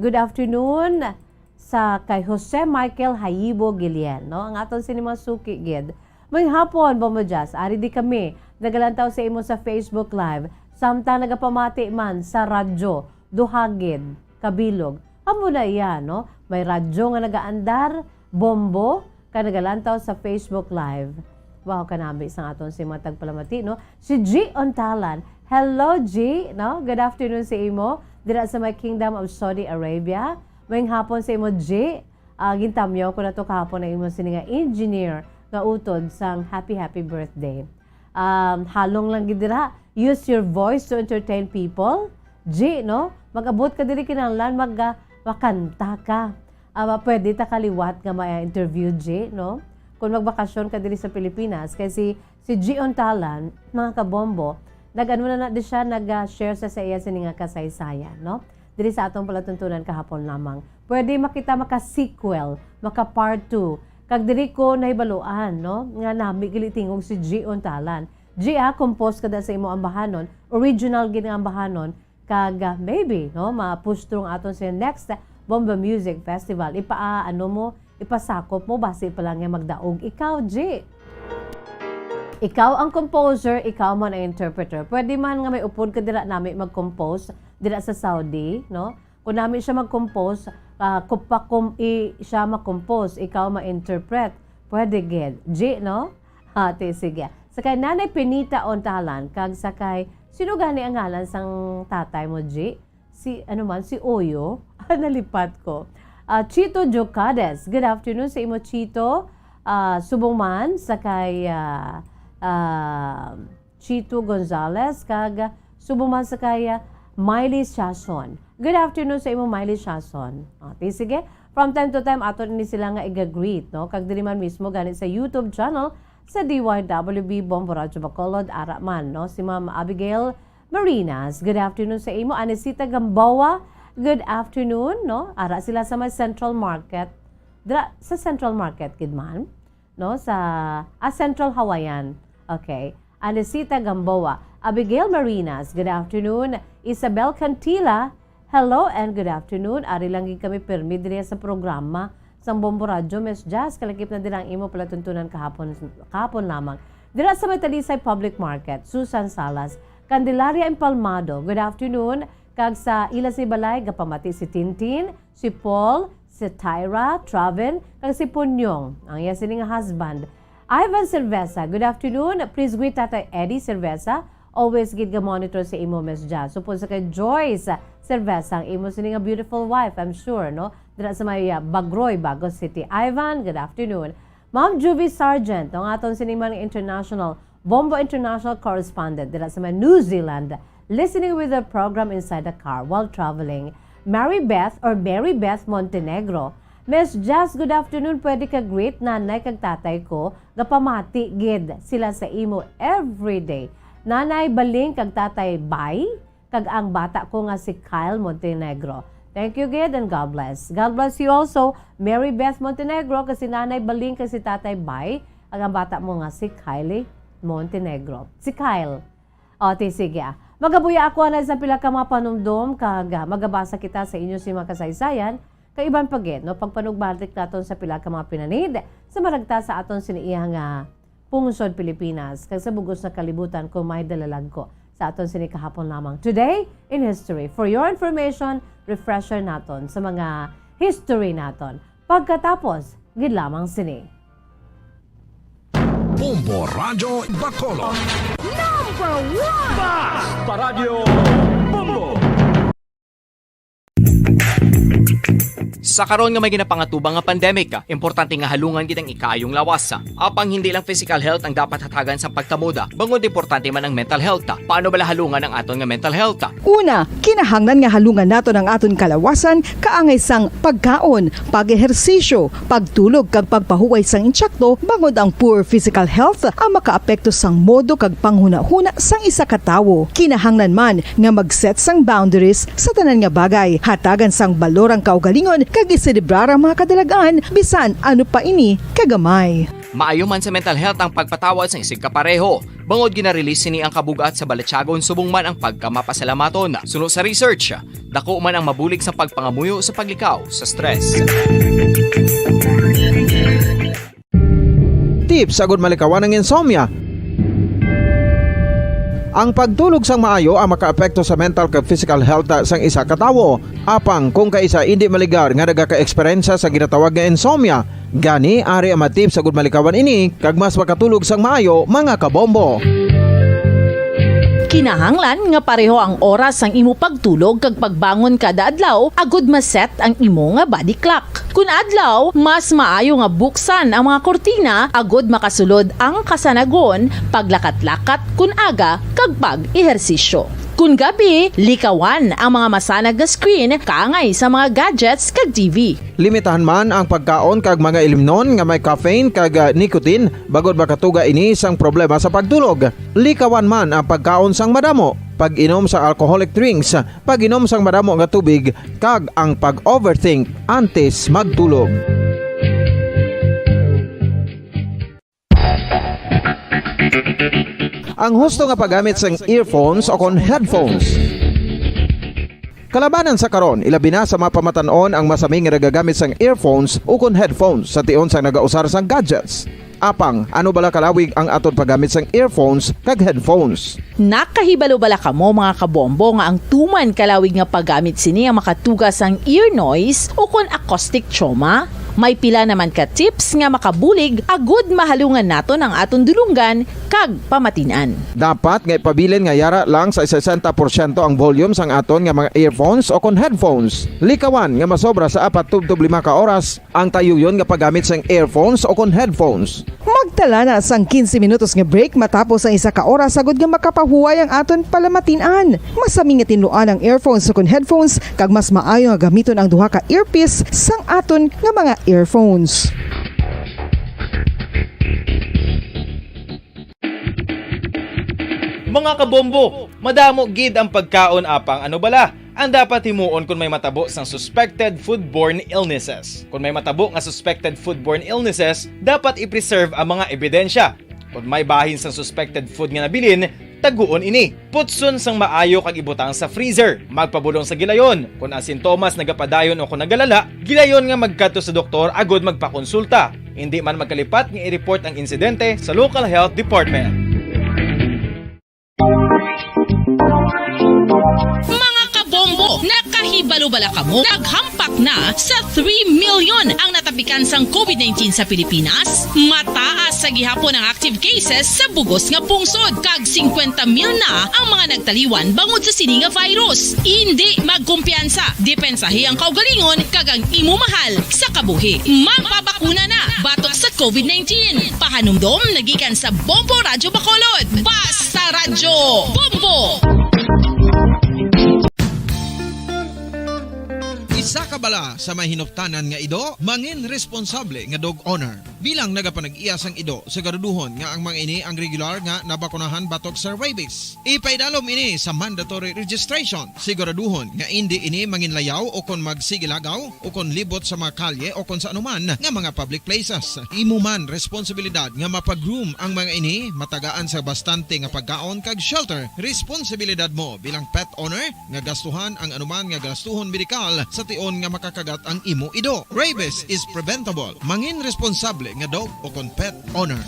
good afternoon sa kay Jose Michael Hayibo Gilien, no? Ang aton sinima suki gid. Ngayong hapon, Bomojas, ari di kami nagalantaw sa imo sa Facebook Live. Samtang nagapamati man sa radyo, duhagid, kabilog. Amo na iya, no? May radyo nga nagaandar, bombo, ka nagalantaw sa Facebook Live. Wow, kanami isang aton si mga tagpalamati, no? Si G. Ontalan. Hello, G, no? Good afternoon sa imo. Dira sa my Kingdom of Saudi Arabia. Maying hapon sa imo, G. Gintamyaw ko na to kahapon na imo sininga engineer nga utod sang happy birthday. Halong lang gidira. Use your voice to entertain people. G, no? Mag-abot ka diri kinahanglan, makanta ka. Pwede ta kaliwat nga may interview, G, no? Kung magbakasyon ka diri sa Pilipinas, kasi si G. Ontalan, mga kabombo, nag-ano na di siya, nag-share sa iya sininga kasaysayan, no? Diri sa atong palatuntunan kahapon lamang. Pwede makita maka-sequel, maka-part 2. Kag diri ko nahibaluan, no? Nga nami gilitingog si G. Ontalan. G, compose kada sa imo ambahanon, original gid nga ambahanon, kag maybe, no, ma-push through aton sa next Bomba Music Festival. Ipasakop mo, base pa lang yung magdaog. Ikaw, G. Ikaw ang composer, ikaw man ang interpreter. Pwede man nga may upod ka dira nami mag-compose dira sa Saudi, no? Kung nami siya mag-compose, siya mag-compose, ikaw ma-interpret. Pwede gid. G, no? Sige. Sakay Nanay Penita Ontalan, kag sakay, sino gani ang ngalan sang tatay mo, G? Si Oyo? Nalipat ko. Chito Jocades. Good afternoon sa imo, Chito. Subong man, sakay Chito Gonzales, kag subong man sakay Miley Shason. Good afternoon sa imo, Miley Shason. Sige. From time to time, ato ni sila nga i-greet, no? Kag diri man mismo ganit sa YouTube channel sa DYWB Bombo Radyo Bacolod, Araman, no? Si Ma'am Abigail Marinas. Good afternoon sa imo. Anesita Gamboa. Good afternoon, no? Ara sila sa may Central Market. Sa Central Market, kidman, no? Sa Central Hawaiian. Okay. Anesita Gamboa. Abigail Marinas. Good afternoon. Isabel Cantila. Hello and good afternoon. Ari lang kami permit diri sa programa sa Bombo Radyo Miss Jazz. Kalakip na dirang imo palatuntunan kahapon lamang. Dira sa may Talisay Public Market, Susan Salas. Candelaria Empalmado. Good afternoon. Kag sa ila si Balay, gapamati si Tintin, si Paul, si Tyra, Travin, kag si Punyong, ang iya sining husband. Ivan Cerveza. Good afternoon. Please greet Tatay Eddie Cerveza. Always gid ga monitor sa imo, Miss Jazz. Supos sa kay Joyce Cerveza, ang imo sining a beautiful wife, I'm sure, no? Dira sa may Bagroy, Bagos City. Ivan, good afternoon. Ma'am Juvie Sargent, ang aton sining mga international Bombo International Correspondent dira sa may New Zealand, listening with the program inside the car while traveling. Mary Beth Montenegro. Miss Jazz, good afternoon. Pwede ka greet nanay kag tatay ko. Gapamati gid sila sa imo everyday. Nanay Baling kag tatay Bay, kag ang bata ko nga si Kyle Montenegro. Thank you gid and God bless. God bless you also, Mary Beth Montenegro, kasi nanay Baling kag si tatay Bay, ang bata mo nga si Kylie Montenegro. Si Kyle. Sige. Magabuya ako na sa pila ka mga panumdum, kag magabasa kita sa inyo si mga kasaysayan, kaiban pagit, no? Pagpanugbalik naton sa pila ka mga pinanid, sa maragta sa aton siniiyang Pungsod, Pilipinas, kag sa bugos na kalibutan kung may dalalag ko. sa aton sini kahapon lamang. Today in history. For your information, refresher naton sa mga history naton. Pagkatapos, gid lamang sini. Bombo Radio Bacolod. #1 Basta Radio Bombo. Sa karon nga may ginapangatubang nga pandemic, importante nga halungan gid ang ikayong lawas. Apang hindi lang physical health ang dapat hatagan sa pagkamuda, bangod importante man ang mental health. Paano bala halungan ang aton nga mental health? Una, kinahanglan nga halungan nato ang aton kalawasan kaangay sang pagkaon, pag-ehersisyo, pagtulog kag pagpahuway sang insyakto bangod ang poor physical health ang makaapekto sang modo kag panghuna-huna sang isa ka tawo. Kinahanglan man nga mag-set sang boundaries sa tanan nga bagay, hatagan sang balorang kaugalingon kag iselebrar ang mga kadalagaan bisan ano pa ini kagamay. Maayo man sa mental health ang pagpatawad sa isig kapareho. Bangod ginarelease sini ang kabugat sa Balachagon subong man ang pagkamapasalamaton. Suno sa research, dako man ang mabulig sa pagpangamuyo sa paglikaw sa stress. Tips sagud malikawan ng insomnia. Ang pagtulog sang maayo ang makaapekto sa mental kag physical health sang isa ka tawo. Apang kung kaisa hindi maligar nga nagaka-eksperyensya sa ginatawag nga insomnia, gani ari ang matip sagud malikawan ini kag mas makatulog sang maayo mga kabombo. Kinahanglan nga pareho ang oras ang imo pagtulog kag pagbangon kada adlaw agud maset ang imo nga body clock. Kun adlaw, mas maayo nga buksan ang mga kortina agud makasulod ang kasanagon, paglakat-lakat kun aga kag pag-ehersisyo. Kun gabi, likawan ang mga masanag nga screen kaangay sa mga gadgets kag TV. Limitahan man ang pagkaon kag mga ilimnon nga may caffeine kag nicotine bagod makatuga ini sang problema sa pagtulog. Likawan man ang pagkaon sang madamo, pag-inom sa alcoholic drinks, pag-inom sang madamo nga tubig kag ang pag-overthink antes magtulog. Ang husto nga paggamit sang earphones o kon headphones. Kalabanan sa karon, ilabi na sa mga pamatanon ang masami nga nagagamit sang earphones o kon headphones sa tion sang nagausar sang gadgets. Apang, ano bala kalawig ang aton paggamit sang earphones kag headphones? Nakahibalo bala kamo mga kabombo nga ang tuman kalawig nga paggamit sini ang makatugas ang ear noise o kon acoustic trauma? May pila naman ka tips nga makabulig agud mahalungan naton ang aton dulunggan kag pamatinan. Dapat nga ipabilin nga yara lang sa 60% ang volume sang aton nga mga earphones o kon headphones. Likawan nga masobra sa 4 to 5 ka oras ang tayuyon nga paggamit sang earphones o kon headphones. Magtala na sang 15 minutos nga break matapos ang isa ka oras sagud nga makapahuway ang aton palamatinan. Masami nga tinluan ang earphones o kon headphones kag mas maayo nga gamiton ang duha ka earpiece sang aton nga mga earphones. Mga kabombo, madamo gid ang pagkaon apang ano bala ang dapat himuon kung may matabo sang suspected foodborne illnesses. Kung may matabo nga suspected foodborne illnesses, dapat i-preserve ang mga ebidensya. Kung may bahin sang suspected food nga nabilin, taguon ini. Putson sang maayo kag ibutang sa freezer. Magpabulong sa gilayon. Kung ang sintomas nagapadayon o kung nagalala, gilayon nga magkadto sa doktor agud magpakonsulta. Hindi man magkalipat nga i-report ang insidente sa local health department. Mga kabombo, nakahibalo bala kamo? Naghampak na sa 3 million ang natapikan sang COVID-19 sa Pilipinas. Mataas sa gihapon ang active cases sa bugos nga pungsod. Kag 50 mil na ang mga nagtaliwan bangod sa sini nga virus. Hindi magkumpiyansa. Depensahi ang kaugalingon kag ang imo mahal sa kabuhi. Magpabakuna na batok sa COVID-19. Pahanumdom nagikan sa Bombo Radio Bacolod. Basta Radio Bombo! Isa ka bala sa may hinuptanan nga ido, mangin responsable nga dog owner. Bilang nagapanag-iyas ang ido, siguraduhon nga ang mga ini ang regular nga nabakunahan batok sa rabies. Ipaidalom ini sa mandatory registration. Siguraduhon nga hindi ini manginlayaw o kon magsigilagaw o kon libot sa mga kalye o kon sa anuman nga mga public places. Imo man responsibilidad nga mapag-groom ang mga ini, matagaan sa bastante nga pagkaon kag shelter. Responsibilidad mo bilang pet owner nga gastuhan ang anuman nga gastuhon medikal sa tion nga makakagat ang imo ido. Rabies is preventable. Mangin responsable nga dog o kon pet owner.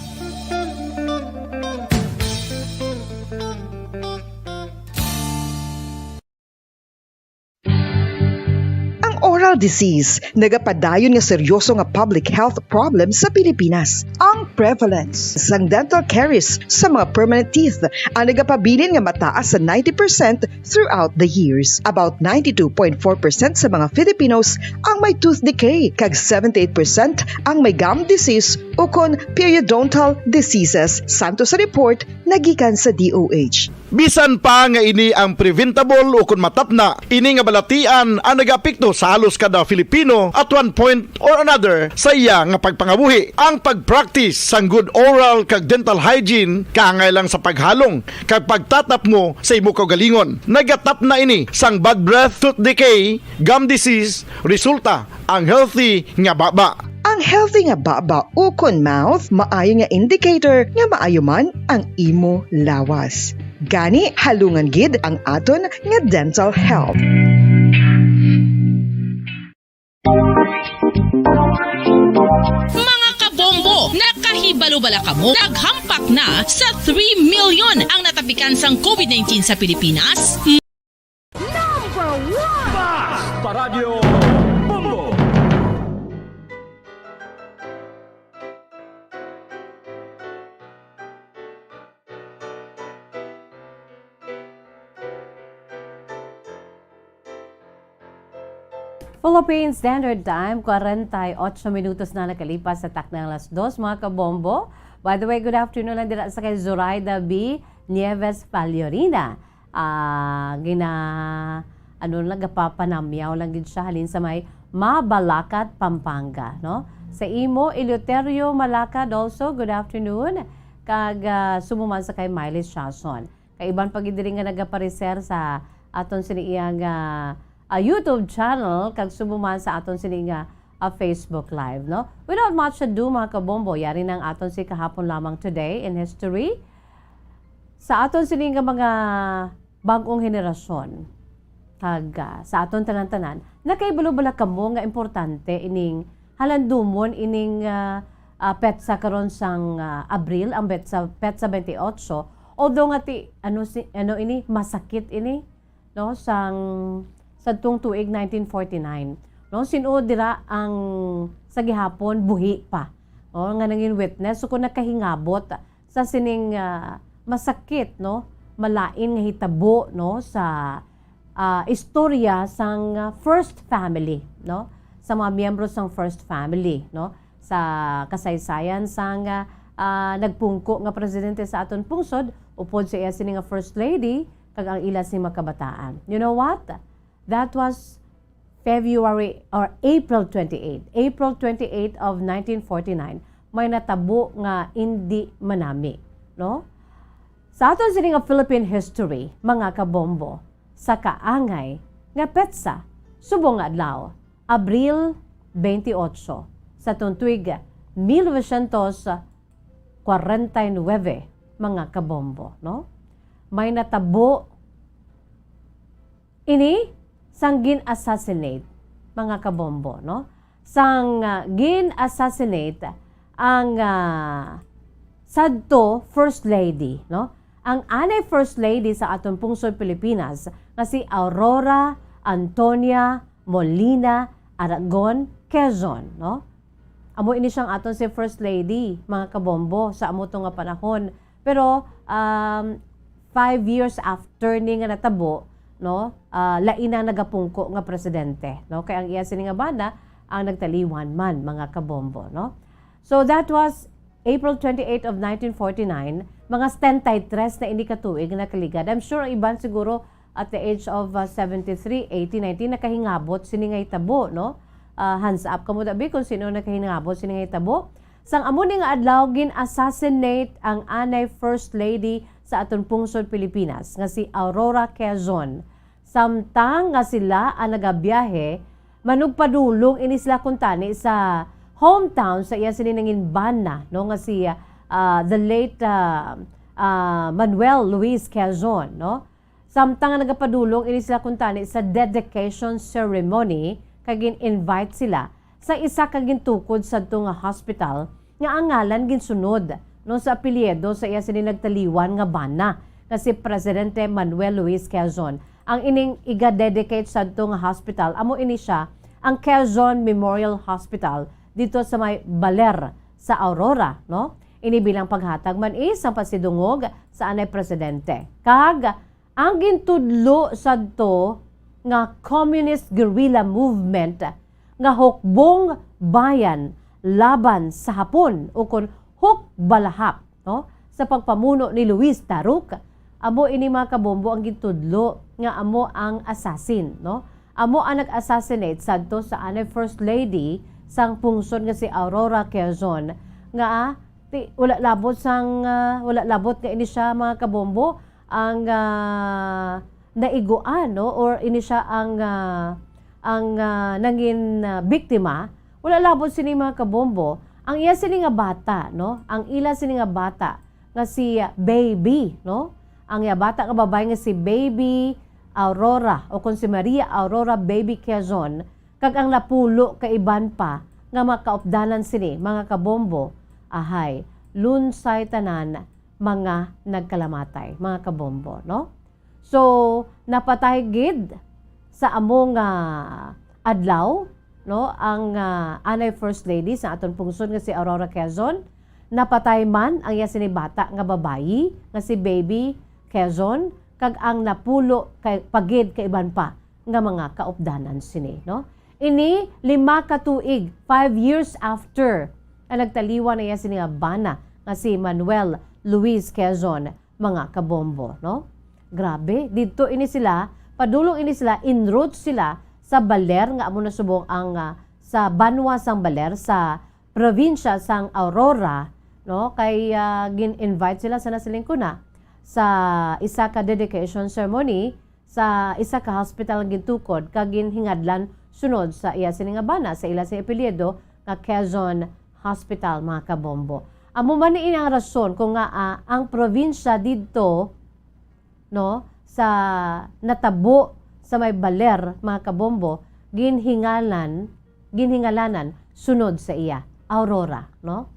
oral disease nagapadayon nga seryoso nga public health problem sa Pilipinas. Ang prevalence sang dental caries sa mga permanent teeth ang nagapabilin nga mataas sa 90% throughout the years. About 92.4% sa mga Filipinos ang may tooth decay, kag 78% ang may gum disease o kon periodontal diseases, santo sa report nagikan sa DOH. Bisan pa nga ini ang preventable o kung matapna, ini nga balatian ang nagapikto sa halos kada Filipino at one point or another sa iya nga pagpangabuhi. Ang pag-practice sang good oral kag dental hygiene kaangay lang sa paghalong kag pagtatap mo sa imo kaugalingon. Nagatap na ini sang bad breath, tooth decay, gum disease, resulta ang healthy nga baba. Ang healthy nga baba o kon mouth maayo nga indicator nga maayo man ang imo lawas. Gani halungan gid ang aton nga dental health. Mga kabombo, nakahibalo-bala ka mo? Naghampak na sa 3 million ang natapikan sang COVID-19 sa Pilipinas? Paradyo Bombo. Philippine Standard Time, 48 minutos na nakalipas sa taknang alas 2, mga kabombo. By the way, good afternoon lang dira sa kay Zoraida B. Nieves Paliorina. Nagapapanamyaw lang din siya halin sa may Mabalacat, Pampanga. No? Sa imo, Eleuterio Malacad also, good afternoon. Kag sumuman sa kay Miley Shason. Kay iban pagidiri nga nagapareser sa aton siniyang YouTube channel kag sumuman sa aton sini nga Facebook Live, no? Without much ado, mga kabombo, yari nang aton si kahapon lamang today in history. Sa aton sini nga mga bagong henerasyon, kag sa aton tanan-tanan, nakaibalo-bala kamo nga importante ining halandumon ining petsa karon sang Abril, ang petsa 28. Although nga ini masakit ini, no, sa tuong tuig 1949. No, sinuod dira ang sa gihapon buhi pa. No, nga nangin witness so kung nakahingabot sa sining masakit, no, malain nga hitabo, no, sa istorya sang first family, no, sa mga miyembro sang first family, no, sa kasaysayan sang nagpungko nga presidente sa aton pungsod upod sa iya sini nga first lady kag ang ila si makabataan. You know what? That was April 28. April 28 of 1949, may natabo nga hindi manami, no? Sa aton sini nga Philippine history, mga kabombo, sa kaangay nga petsa subong nga adlaw, Abril 28 sa tuig 1949, mga kabombo, no? May natabo ini sang gin-assassinate, mga kabombo, no? Sang gin-assassinate ang sadto First Lady, no? Ang anay First Lady sa aton pungsod Pilipinas nga si Aurora Antonia Molina Aragon Quezon, no? Amo ini siyang aton si First Lady, mga kabombo, sa amo to nga panahon. Pero 5 years after ni nga natabo, no, laina nagapungko nga presidente, no, kay ang iya sini nga banda ang nagtaliwan man, mga kabombo, no. So that was April 28 of 1949, mga 73 na ini katuig na kaligad. I'm sure ang iban siguro at the age of 73, 80, 90 nakahingabot sini nga itabo, no. Hands up kamo dabi kung sino nakahingabot sini nga itabo. Sang amo ni nga adlaw gin-assassinate ang anay First Lady sa aton pungsod Pilipinas nga si Aurora Quezon. Samtang nga sila ang nagabiyahe, manugpadulong ini sila kuntani sa hometown sa iya sininangin bana, no, nga si the late Manuel Luis Quezon, no. Samtang nga nagapadulong ini sila kuntani sa dedication ceremony, kagin invite sila sa isa kagin tukod sa nga hospital nga ang ngalan ginsunod, no, sa apelyido sa iya sininagtaliwan nga bana kasi Presidente Manuel Luis Quezon. Ang ining iga-dedicate sa nga hospital, amo ini siya ang Quezon Memorial Hospital dito sa may Baler sa Aurora, no? Inibilang paghatag man ang pasidungog sa anay presidente. Kag ang gintudlo sadto nga communist guerrilla movement nga hukbong bayan laban sa Hapon o kun hukbalahap, no? Sa pagpamuno ni Luis Taruk, amo ini mga kabombo ang gintudlo nga amo ang assassin, no? Amo ang nag-assassinate sadto sa anay First Lady sang pungsod nga si Aurora Quezon nga wala labot nga ini siya mga kabombo ang naiguan, no? Or ini siya ang nangin biktima. Wala labot sini mga kabombo ang iya sini nga bata, no? Ang ila sini nga bata nga si Baby, no? Ang iya bata nga babae nga si Baby Aurora o kung si Maria Aurora Baby Quezon, kag ang napulo kaiban pa nga makaupdanan sini mga kabombo, ahay lunsay tanan mga nagkalamatay mga kabombo, no? So napatay gid sa among adlaw, no, ang anay First Lady sa aton pungsod nga si Aurora Quezon. Napatay man ang iya sini bata nga babayi nga si Baby Quezon, kag ang napulo kay pagid kaiban pa nga mga kaupdanan sini, no? Ini 5 ka tuig, 5 years after ang nagtaliwa na iya sini nga bana nga si Manuel Luis Quezon mga kabombo, no? Grabe, dito ini sila, padulong ini sila, enroute sila sa Baler nga amo nasubong ang sa Banwa sang Baler sa probinsya sang Aurora, no? Kay gin-invite sila sa nasilingkuna sa isa ka dedication ceremony sa isa ka hospital nga gintukod kag ginhingadlan sunod sa iya sini nga bana sa ila sa apelyido nga Quezon Hospital mga kabombo. Amo man ni ang rason kung nga ang probinsya didto, no, sa natabo sa may Baler mga kabombo ginhingalanan sunod sa iya Aurora, no?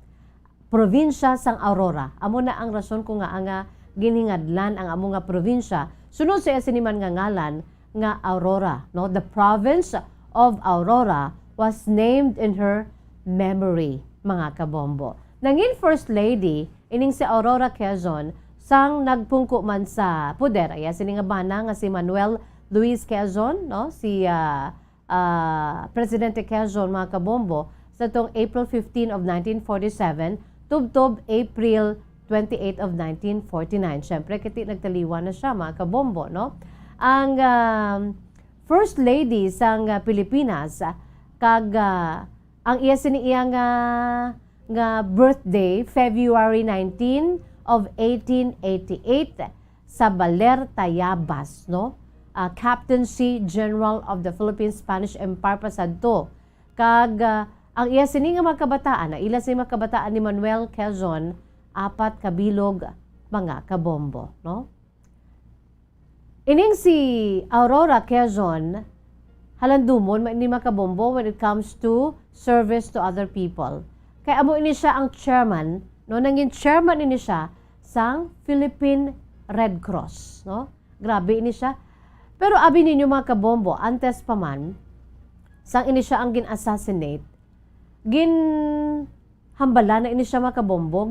Probinsya sang Aurora. Amo na ang rason kung nga ang ginhingadlan ang amo nga probinsya sunod sa iya siniman nga ngalan nga Aurora, no? The province of Aurora was named in her memory mga kabombo. Nangin First Lady ining si Aurora Quezon sang nagpungko man sa puder aya sini nga bana nga si Manuel Luis Quezon, no? Si Presidente Quezon mga kabombo sa tong April 15 of 1947 tubtob April 28 of 1949. Siyempre kiti nagtaliwa na siya mga kabombo, no? Ang First Lady sang Pilipinas kag ang iya sini iya nga birthday February 19 of 1888 sa Baler, Tayabas, no? Captaincy General of the Philippine Spanish Empire pasadto. Kag ang iya sini nga mga kabataan, na ila sini mga kabataan ni Manuel Quezon, 4 kabilog mga kabombo, no? Ining si Aurora Quezon halandumon ni mga kabombo when it comes to service to other people. Kaya amo ini siya ang chairman, no? Nangin chairman ini siya sang Philippine Red Cross, no? Grabe ini siya. Pero abi ninyo mga kabombo, antes pa man, sang ini siya ang gin-assassinate, hambala na ini siya mga kabombo,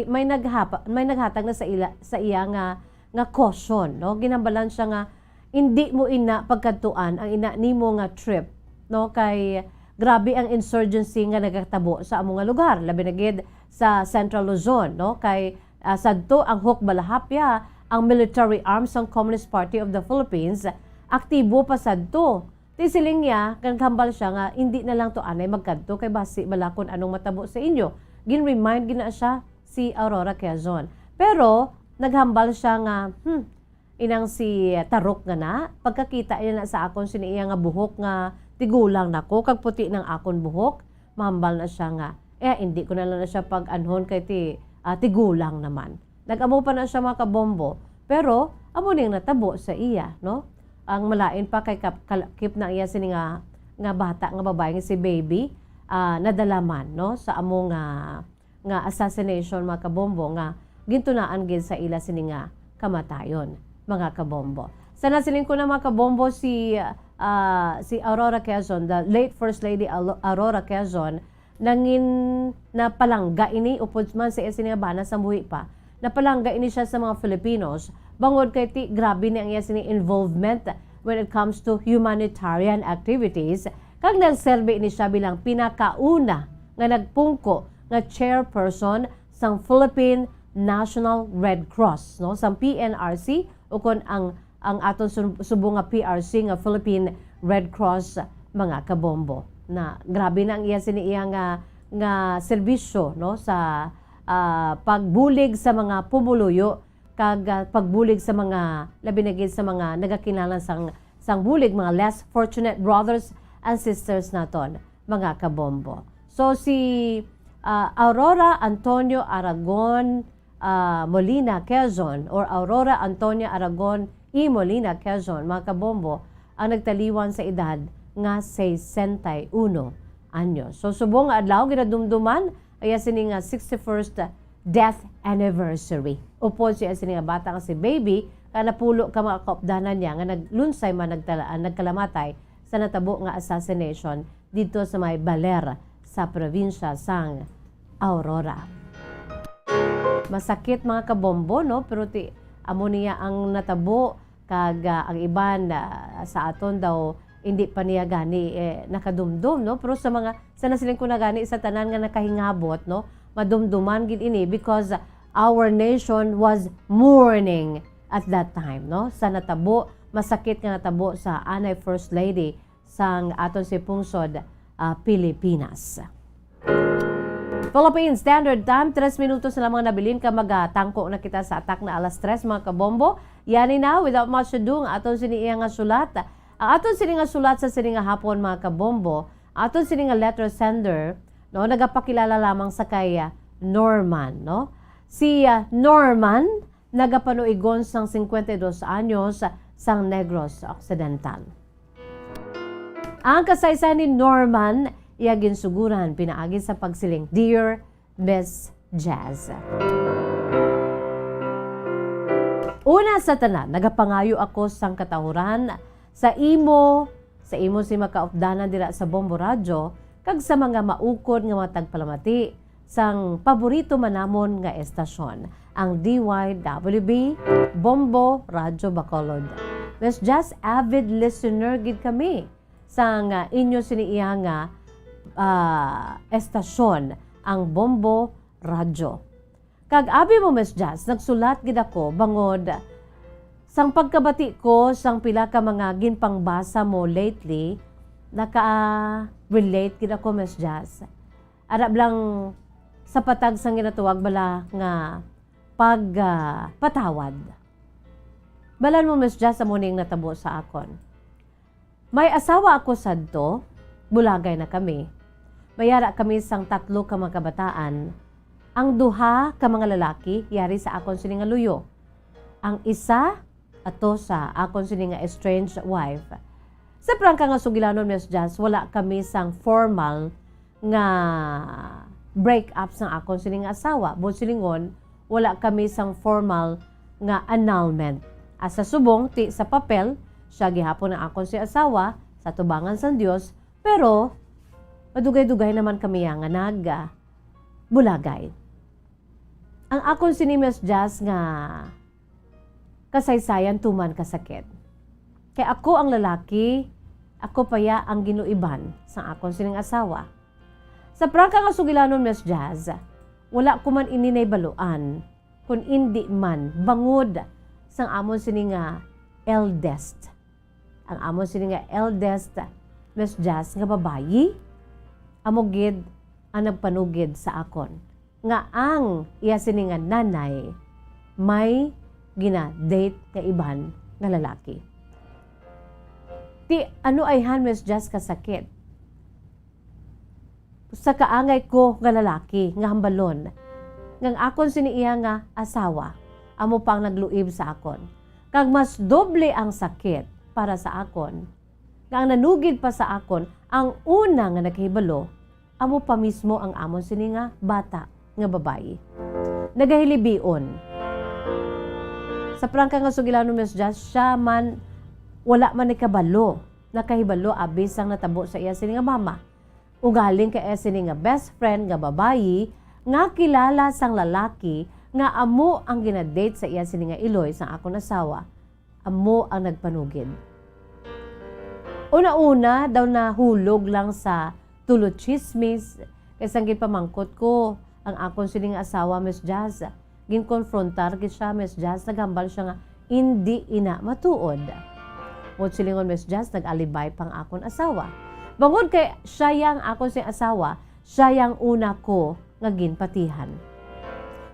may naghatag na sa iya nga caution, no? Ginhambalan siya nga hindi mo ina pagkatuan ang ina nimo nga trip, no? Kay grabe ang insurgency nga nagkatabo sa among nga lugar, labi na gid sa Central Luzon, no? Kay sadto ang hukbalahapya ang military arms ng Communist Party of the Philippines, aktibo pa sadto. Tisiling niya, kambal siya nga, hindi na lang to anay magkanto kay basi balakon anong matabo sa inyo. Gin-remind gina siya si Aurora Quezon. Pero, naghambal siya nga, inang si Taruk nga na, pagkakita niya na sa akon siniya nga buhok nga tigulang nako, kag puti ng akon buhok, mahambal na siya nga, hindi ko na lang na siya pag-anhon kay tigulang naman. Nag-amo pa na siya mga kabombo, pero amo ning natabo sa iya, no? Ang malain pa kay kip na iya sini nga bata nga babae nga si Baby, nadalaman, no? Sa amo nga assassination mga kabombo nga gintunaan gid sa ila sini nga kamatayon mga kabombo. Sa nasiling ko na mga kabombo si si Aurora Quezon, the late First Lady Aurora Quezon, nangin napalangga ini upod man sa sinibana sa buhi pa. Napalangga ini siya sa mga Filipinos. Bangod kay ti grabe ni ang iya sini involvement when it comes to humanitarian activities. Kag nagserbe ini siya bilang pinakauna nga nagpungko nga chairperson sang Philippine National Red Cross, no, sang PNRC o kon ang aton subong nga PRC nga Philippine Red Cross, mga kabombo. Na grabe na ang iya sini iya nga serbisyo, no, sa pagbulig sa mga pumuluyo kag pagbulig sa mga labi na gid sa mga nagakinahanglan sang bulig, mga less fortunate brothers and sisters naton, mga kabombo. So si Aurora Antonio Aragon Molina Quezon or Aurora Antonia Aragon E. Molina Quezon, mga kabombo, ang nagtaliwan sa edad nga 61 anyos. So subong nga adlaw ginadumduman ay sini nga 61st death anniversary. Upod siya sini nga bata nga si baby kana pulo ka mga kaupdanan niya nga naglunsay man nagkalamatay sa natabo nga assassination dito sa may Baler sa probinsya sang Aurora. Masakit, mga kabombo, no, pero amo niya ang natabo kag ang iban sa aton daw hindi pa niya gani nakadumdum, no, pero sa nasiling ko na gani sa tanan nga nakahingabot, no, madumduman gid ini because our nation was mourning at that time, no, sa natabo, masakit nga natabo sa anay First Lady sang aton si pungsod Pilipinas. Philippine Standard Time, 3 minutos na lamang nabilin ka magatangko na kita sa atak na alas 3, mga kabombo. Yani na, without much ado, ang aton siniya nga sulat. Ang aton siniya nga sulat sa siniya hapon, mga kabombo, aton siniya letter sender, no, nagapakilala lamang sa kay Norman, no? Si Norman, nagapanuigon sang 52 anyos sang Negros Occidental. Ang kasaysayan ni Norman, iya ginsuguran pinaagi sa pagsiling, Dear Miss Jazz. Una sa tanan, nagapangayo ako sang katahuran sa imo si makaupdanan dira sa Bombo Radyo kag sa mga maukod nga mga tagpalamati sang paborito manamon nga estasyon, ang DYWB Bombo Radyo Bacolod. Miss Jazz, avid listener gid kami sang inyo siniiya nga estasyon, ang Bombo Radyo. Kag abi mo, Miss Jazz, nagsulat gid ako bangod sang pagkabati ko sang pila ka mga ginpangbasa mo lately, naka-relate gid ako, Miss Jazz. Arab lang sa patag sang ginatuwag bala nga pagpatawad. Balan mo, Miss Jazz, sa muning natabo sa akon. May asawa ako sadto, bulagay na kami. Mayara kami sang 3 ka mga kabataan. Ang 2 ka mga lalaki yari sa akon sini nga luyo. Ang isa ato sa akon sini nga estranged wife. Sa prangka nga sugilanon, Miss Jazz, wala kami sang formal nga break up sang akon sini nga asawa. Bud silingon, wala kami sang formal nga annulment. Asa subong ti sa papel, siya gihapon ang akon si asawa sa tubangan sang Dios, pero madugay-dugay naman kami nga bulagay. Ang akon si Miss Jazz nga kasaysayan tuman kasakit. Kay ako ang lalaki, ako paya ang ginuiban sa akon sining asawa. Sa prangka nga sugilanon, Miss Jazz, wala ko man ininay baluan, kun hindi man bangod sang amon sini nga eldest. Ang amon sini nga eldest, Miss Jazz, nga babayi, amogid ang nagpanugid sa akon. Nga ang iya sini nga nanay, may gina-date nga iban nga lalaki. Ti ano ay han, Miss Jazz, kasakit. Sa kaangay ko nga lalaki, nga hambalon, nga akon sini iya nga asawa, amo pang nagluib sa akon. Kag mas doble ang sakit para sa akon, nga ang nanugid pa sa akon, ang una nga nakahibalo, amo pa mismo ang amon sini nga bata nga babayi. Nagahilibion. Sa prangka nga sugilanon, Miss Jazz, siya man, wala man ikabalo nakahibalo abis ang natabo sa iya sini nga mama. Ugaling kay sini nga best friend nga babayi nga kilala sang lalaki nga amo ang ginadate sa iya sini nga iloy sang akong asawa. Amo ang nagpanugid. Una-una daw na hulog lang sa tulo chismis kaysa gipamangkot ko ang akong sini nga asawa Miss Jazz. Ginkonfrontar gid siya Miss Jazz, nagambal siya nga hindi ina matuod. Mot silingon Miss Jazz, nag-alibay pang akong asawa. Bangod kay siya yang akong sing asawa, siya yang una ko nga ginpatihan.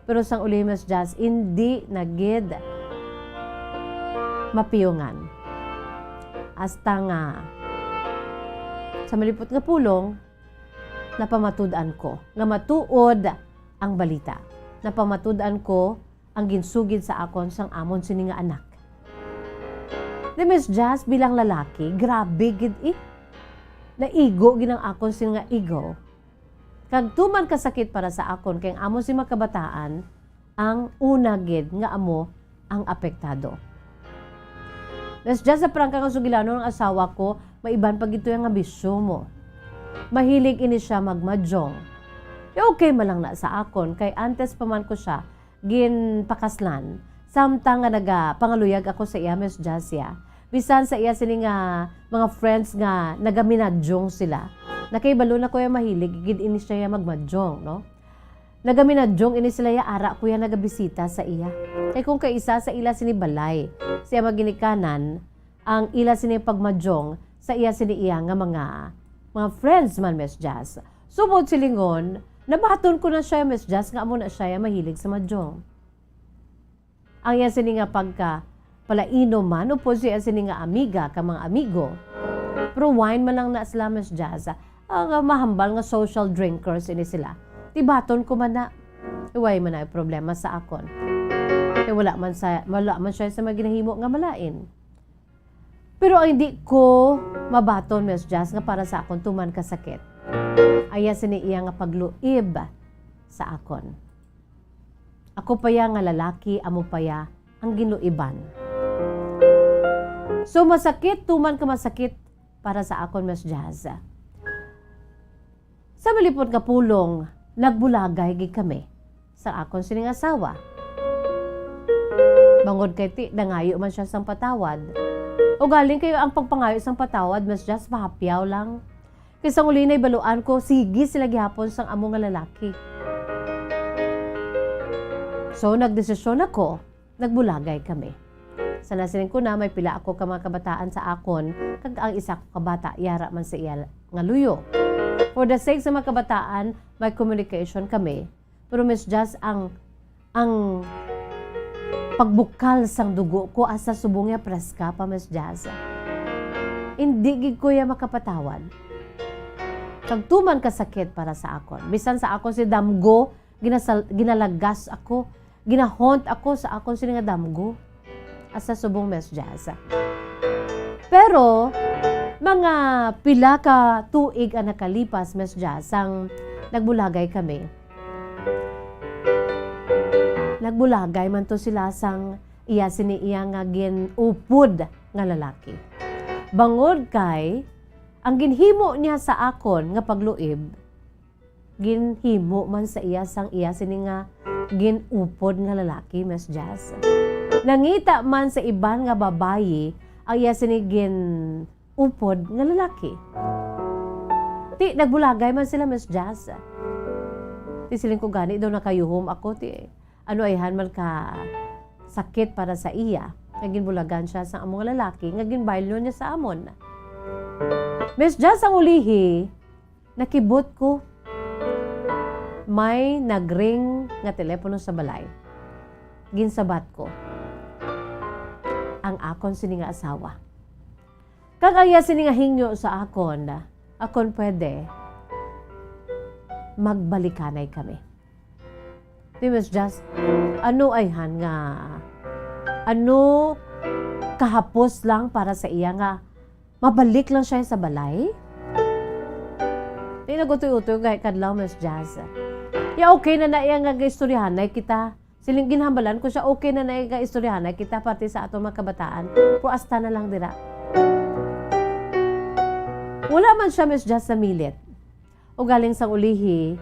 Pero sang uli Miss Jazz, hindi nagid mapiyungan. Hasta nga sa malipot nga pulong, napamatud-an ko nga matuod ang balita. Napamatud-an ko ang ginsugid sa akon sang amon sini nga anak. Di Miss Jazz bilang lalaki, grabe gid naigo ginang akon sini nga ego. Kag tuman kasakit para sa akon kay amon si makabataan ang una gid nga amo ang apektado. Miss Jazz, sa prangka nga sugilano ng asawa ko, maiban pag ito yung bisyo mo. Mahilig ini siya magmadyong. Okay malang na sa akon, kay antes pa man ko siya, ginpakaslan. Samtang nga pangaluyag ako sa iya, Miss Jazz, ya. Bisan sa iya sini nga mga friends nga nagaminadyong sila. Nakaibalo na ko yung mahilig, gid ini siya magmadyong, no? Nagaminadyong ini sila ya, ara ko ya nagabisita sa iya. Kay kung kaisa sa ila sini balay, siya maginikanan, ang ila sini pagmadyong sa iya sini iya nga mga friends man Miss Jazz. Subod silingon, nabaton ko na siya Miss Jazz nga amo na siya mahilig sa madyong. Ang iya sini nga pagka palaino man o po siya sini nga amiga ka mga amigo. Pero wine man lang na sila Miss Jazz. Ang mahambal nga social drinkers ini sila. Tibaton ko man na. Iway man na problema sa akon. Wala man siya sa maginahimo nga malain. Pero ang hindi ko mabaton Miss Jazz nga para sa akon tuman kasakit. Aya sini iya nga pagluib sa akon. Ako pa ya nga lalaki, amo pa ya ang ginuiban. So masakit tuman ka masakit para sa akon Miss Jazz. Sa malipot nga pulong, nagbulagay gid kami sa akon sining asawa. Bangod kay ti dangayo man siya sang patawad. O galing kayo ang pagpangayo sang patawad, Miss Jazz, mahapyaw lang. Kaysa uli na ibaluan ko, sige sila gihapon sang amo nga lalaki. So nagdesisyon ako, nagbulagay kami. Sa nasiling ko na may pila ako ka mga kabataan sa akon, kag ang isa ko kabata yara man sa iya nga luyo. For the sake sa mga kabataan, may communication kami. Pero Miss Jazz, ang pagbukal sang dugo ko asa subong ya preska pa Miss Jazz. Hindi gid ko ya makapatawad. Kagtuman kasakit para sa akon. Bisan sa akon si damgo, ginalagas ako, ginahont ako sa akon sini nga damgo asa subong Miss Jazz. Pero mga pila ka tuig ang nakalipas Miss Jazz ang nagbulagay kami. Nagbulagay man to sila sang iya sini iya nga ginupod nga lalaki. Bangod kay ang ginhimo niya sa akon nga pagluib, ginhimo man sa iya sang iya sini nga ginupod nga lalaki Miss Jazz. Nangita man sa iban nga babayi ang iya sini ginupod nga lalaki. Ti nagbulagay man sila Miss Jazz. Ti siling ko gani daw nakayuhom ako ti ano ayhan man ka sakit para sa iya. Ngagin bulagan siya sa among lalaki, ngagin bailyo niya sa amon. Miss Jazz, ang ulihi, nakibot ko. May nagring nga telepono sa balay. Ginsabat ko. Ang akon sini nga asawa. Kagaya sini nga hingyo sa akon pwede magbalikanay kami. Di Miss Jazz, ano ayhan nga, ano kahapos lang para sa iya nga, mabalik lang siya sa balay? Di nagutoy-utoy kay kadlaw Miss Jazz. Ya okay na na iya nga gaistoryahanay kita. Siling ginhambalan ko siya, okay na na iya gaistoryahanay kita pati sa atong mga kabataan. Pero asta na lang dira. Wala man siya Miss Just sa milit. O galing sa ulihi,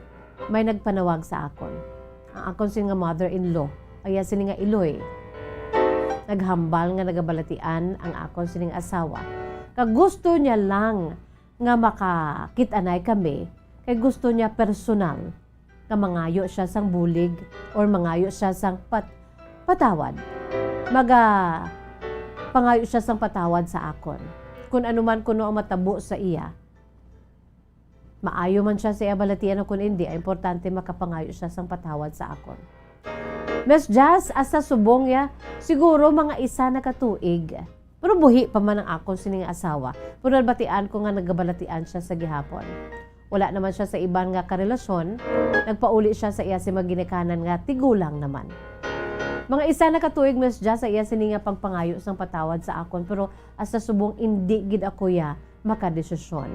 may nagpanawag sa akon. Ang akon nga mother-in-law, ay sini nga Iloy. Naghambal nga nagabalatian ang akon sining asawa. Kag gusto niya lang nga makakit-anay kami, kay gusto niya personal nga mangayo siya sang bulig or mangayo siya sang patawad. Pangayo siya sang patawad sa akon. Kung anuman kuno ang matabo sa iya, maayo man siya sa iya balatian o kung hindi, ay importante makapangayo siya sang patawad sa akon. Miss Jazz, asa subong ya, siguro mga isa na katuig. Pero buhi pa man ang akon sining asawa. Pero nabatian ko nga nagabalatian siya sa gihapon. Wala naman siya sa ibang nga karelasyon. Nagpauli siya sa iya si maginikanan nga tigulang naman. Mga isa na katuig Miss Jazz sa iya sini nga pagpangayo sang patawad sa akon. Pero asa subong hindi gid ako ya makadesisyon.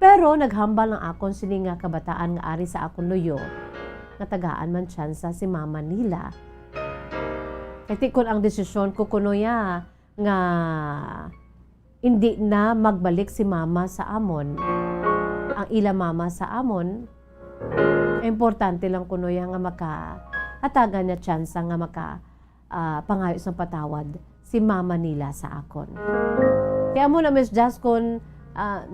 Pero naghambal ng akon sini nga kabataan nga ari sa akon luyo. Natagaan man tsansa si Mama nila. Kaya kun ang desisyon ko kuno ya nga hindi na magbalik si Mama sa amon. Ang ila Mama sa amon, importante lang kuno ya nga makahatagan niya tsansa nga pangayo sa patawad si Mama nila sa akon. Kaya mo na Miss Jazz kun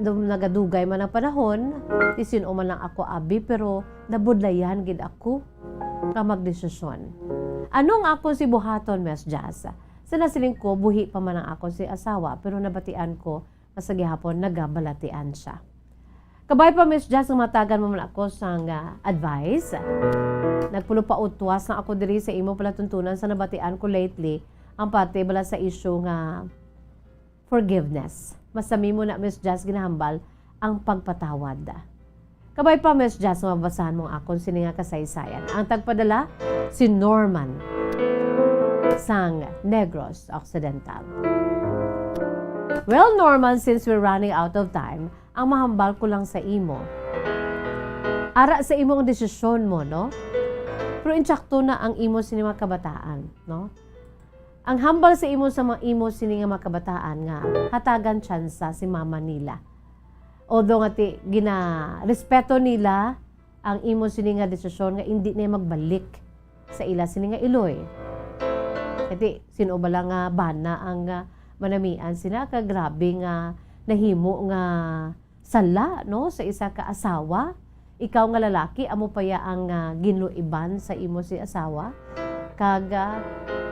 nagadugay man ang panahon, tisin man lang ako abi, pero nabudlayan gid ako nga magdesisyon. Anong ako si buhaton, Miss Jazz? Sa nasiling ko, buhi pa man ang ako si asawa, pero nabatian ko, sa gihapon, nagabalatian siya. Kabay pa, Miss Jazz, matagan mo man ako sang advice. Nagpulo pa utwas na ako diri sa imo palatuntunan sa nabatian ko lately, ang pati bala sa issue nga forgiveness. Masami mo na, Miss Jazz, ginahambal ang pagpatawad. Kabay pa, Miss Jazz, mabasahan mong akong sini nga kasaysayan. Ang tagpadala, si Norman sang Negros Occidental. Well, Norman, since we're running out of time, ang mahambal ko lang sa imo. Ara sa imong desisyon mo, no? Pero insakto na ang imo sini mga kabataan, no? Ang hambal sa imo sa mga imo sini nga mga kabataan nga hatagan tsansa si Mama nila. Although nga respeto nila ang imo sini nga desisyon nga hindi na magbalik sa ila sini nga Iloy. Kasi sino ba lang nga bana ang manamian sila ka grabe nga nahimo nga sala no sa isa ka asawa. Ikaw nga lalaki amo pa ya ang ginluiban sa imo si asawa. Kag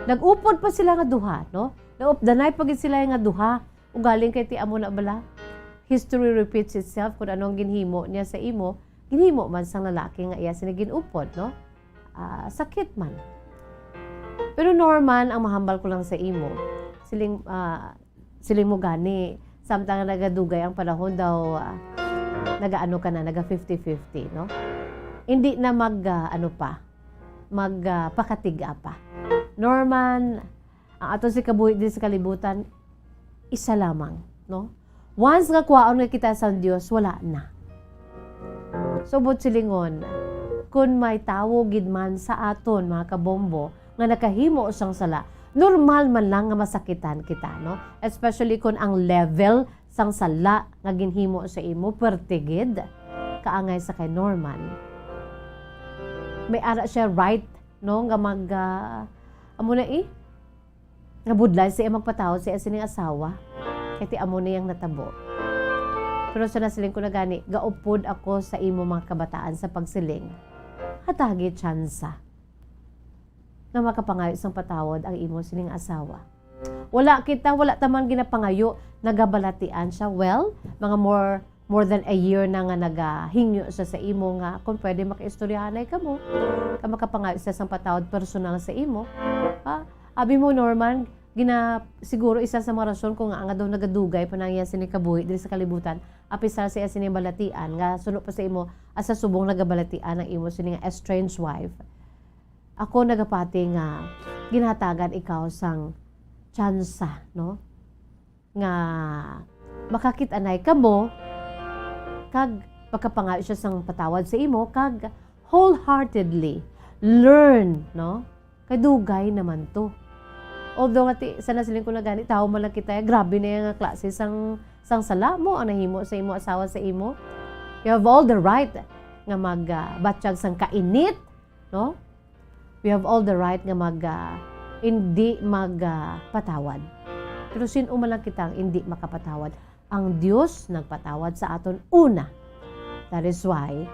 nag-upod pa sila nga duha, no? Naupdanay pagid sila nga duha. Ugaling kay ti amo na bala. History repeats itself kung anong ginhimo niya sa imo, ginhimo man sang lalaki nga iya sini ginupod, no? Sakit man. Pero Norman, ang mahambal ko lang sa imo, siling mo gani, samtang nagadugay ang panahon daw, nagaano ka na, naga 50-50, no? Hindi na magpakatiga pa. Norman, ang ato si kabuhi din sa kalibutan, isa lamang, no? Once nga kuwaon nga kita sa Diyos, wala na. Subot silingon, kung may tawo gid man sa aton, mga kabombo, nga nakahimo usang sala, normal man lang nga masakitan kita, no? Especially kung ang level sang sala nga ginhimo sa imo, pertigid, kaangay sa kay Norman. May ara siya right, no? Nga amo na nga budlay siya magpatawad siya sining asawa. Kaya amo na yung natabo. Pero sa nasiling ko na gani, gaupod ako sa imo mga kabataan sa pagsiling. Hatagi tsansa na makapangayo sang patawad ang imo sining asawa. Wala taman ginapangayo, nagabalatian siya. Well, mga more than a year na nga nagahingyo siya sa imo nga kung pwede makaistoryahanay ka mo, ka makapangayo siya sang patawad personal sa imo. Abi mo, Norman, siguro isa sa mga rason kung nga daw nagadugay panangya sini kabuhi diri sa kalibutan, apisar siya sini balatian nga suno pa sa imo asa subong nagabalatian ang imo sini nga estranged wife. Ako nagapati nga ginatagan ikaw sang tsansa, no? Nga makakit-anay ka mo kag pagkapangayo siya sang patawad sa imo kag wholeheartedly learn, no? Kadugay naman to. Although nga sana siling ko na gani, tao man lang kita, grabe na yung klase sang sala mo, ang nahimo sa imo, asawa sa imo. You have all the right nga magbatsyag sang kainit, no? We have all the right nga hindi magpatawad. Pero sino man lang kita ang hindi makapatawad? Ang Diyos nagpatawad sa aton una. That is why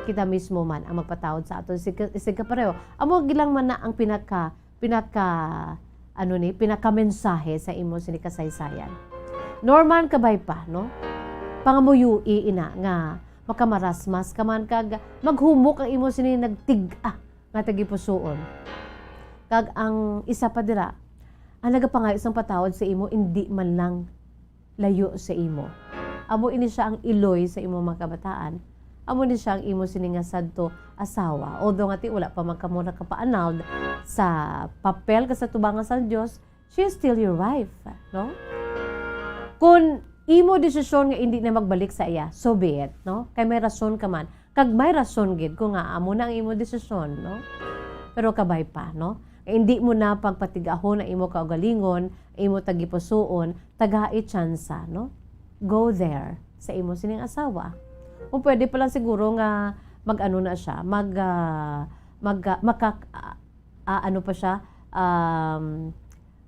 kita mismo man ang magpatawad sa aton isig kapareho. Amo gilang man na ang pinaka-mensahe sa imo sini kasaysayan. Norman kabay pa, no? Pangamuyui ina nga makamarasmas ka man kag maghumok ang imo sini nagtig-a nga tagipusoon. Kag ang isa pa dira, ang nagapangayo sang patawad sa imo hindi man lang layo sa imo. Amo ini siya ang iloy sa imo mga kabataan. Amo ni siya ang imo sini nga sadto asawa. Although nga ti wala pa man kamo nakapaanald sa papel ka sa tubangan sa Dios, she is still your wife, no? Kung imo desisyon nga hindi na magbalik sa iya, so be it, no? Kay may rason ka man. Kag may rason gid ko nga amo na ang imo desisyon, no? Pero kabay pa, no? Hindi mo na pagpatigahon ang imo kaugalingon, imo tagipusoon, tagait tsansa, no? Go there sa imo sining asawa. Kung pwede pa lang siguro nga mag-ano na siya,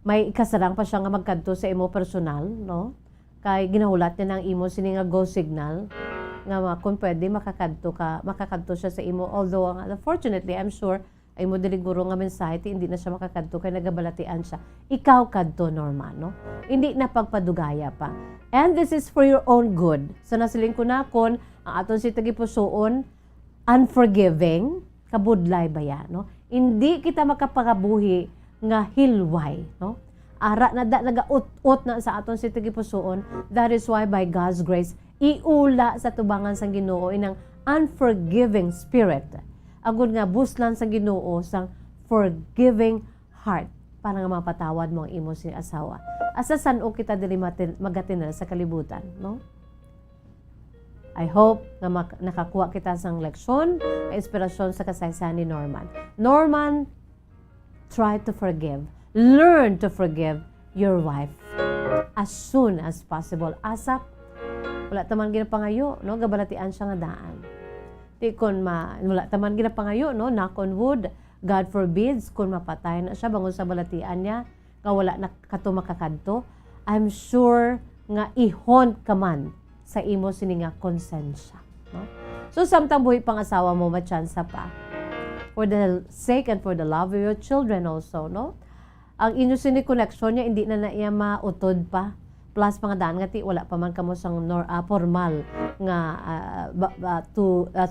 may kasarang pa siya nga magkanto sa imo personal, no? Kay ginahulat niya ng imo sini nga go signal nga kung pwede makakadto siya sa imo, although unfortunately I'm sure ay mo diliguro nga mensahe hindi na siya makakadto kay nagabalatian siya. Ikaw kadto Norman, no? Hindi na pagpadugaya pa. And this is for your own good. So nasiling ko na kon ang aton si tagipusoon unforgiving, kabudlay ba yan, no? Hindi kita makapagabuhi nga hilway, no? Ara na nagaut-ut na sa aton si tagipusoon. That is why by God's grace iula sa tubangan sang Ginoo inang unforgiving spirit. Agud nga buslan sa Ginoo sang forgiving heart para nga mapatawad mo ang imo si asawa. Asa san-o kita dili magatinal sa kalibutan, no? I hope na nakakuha kita sang leksyon, inspirasyon sa kasaysayan ni Norman. Norman, try to forgive. Learn to forgive your wife as soon as possible. Asap, wala taman ginapangayo, no? Gabalatian siya nga daan. Di kon wala taman ginapangayo, no? Knock on wood. God forbids kung mapatay na siya bangon sa balatian niya, nga wala na kato makakadto. I'm sure nga ihon ka man sa imo sini nga konsensya, no? So samtang buhi pang asawa mo matsansa pa. For the sake and for the love of your children also, no? Ang inyo sini connection niya hindi na iya mautod pa. Plus mga daan nga ti wala pa man kamo sang formal nga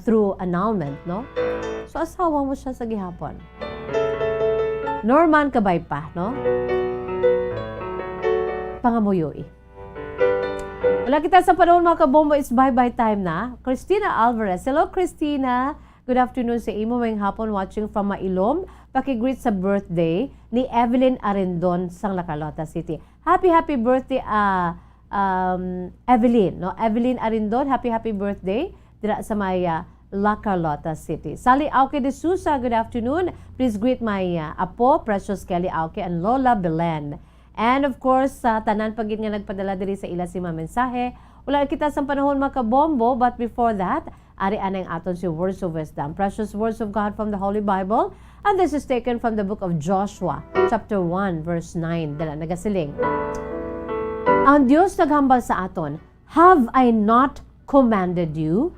through annulment, no? So asawa mo siya sa gihapon. Norman kabay pa, no? Pangamuyoy. Wala kita sa panahon mga kabombo, is bye-bye time na. Christina Alvarez. Hello Christina. Good afternoon sa imo ngayong hapon watching from Mailom. Paki-greet sa birthday ni Evelyn Arendon sang La Carlota City. Happy birthday Evelyn, no? Evelyn Arendon, happy birthday dira sa may La Carlota City. Sally Auke de Sousa, good afternoon. Please greet my apo, Precious Kelly Auke and Lola Belen. And of course, sa tanan pagit nga nagpadala diri sa ila si mensahe. Wala kita sa panahon makabombo, but before that, ari anay aton si words of wisdom, precious words of God from the Holy Bible. And this is taken from the book of Joshua, chapter 1, verse 9. Dala nagasiling. Ang Diyos naghambal sa aton, have I not commanded you?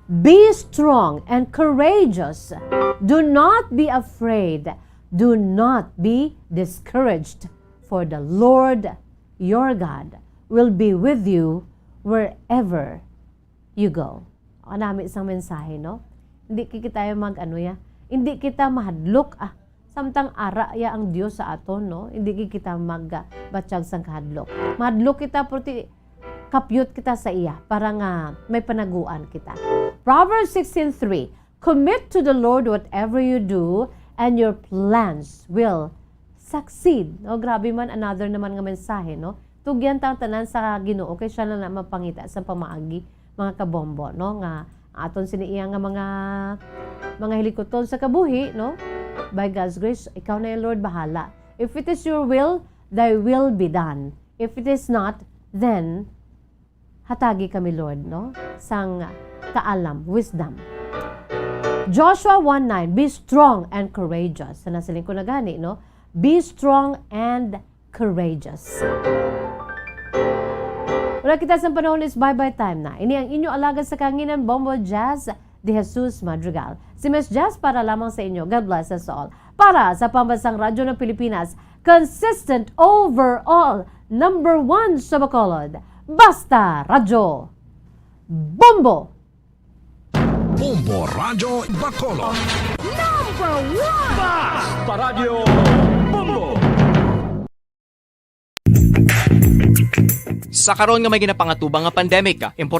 Be strong and courageous. Do not be afraid. Do not be discouraged. For the Lord, your God, will be with you wherever you go. Anami isang mensahe, no? Hindi kita hindi kita mahadlok, samtang ara ya ang Dios sa aton, no? Hindi kita magbatsyag sang kahadlok. Mahadlok kita, porti kapyot kita sa iya, para nga may panaguan kita. Proverbs 16:3, commit to the Lord whatever you do, and your plans will succeed. No, grabe man, another naman nga mensahe, no? Tugyan tang tanan sa Ginoo kay siya na mapangita sa pamaagi mga kabombo, no? Nga aton siniiya nga mga hilikoton sa kabuhi, no? By God's grace, ikaw na yung Lord bahala. If it is your will, thy will be done. If it is not, then hatagi kami, Lord, no? Sang kaalam, wisdom. Joshua 1:9, be strong and courageous. Sa nasiling ko na gani, no? Be strong and courageous. Wala kita sa panahon is bye-bye time na. Ini ang inyo alagad sa kanginan, Bombo Jazz de Jesus Madrigal. Si Miss Jazz para lamang sa inyo. God bless us all. Para sa Pambansang Radyo ng Pilipinas, consistent overall, number 1 sa Bacolod. Basta Radyo Bombo! Bombo Radio Bacolod. Number 1! Basta Radio Bombo. Sa karon nga may ginapangatubang nga pandemic,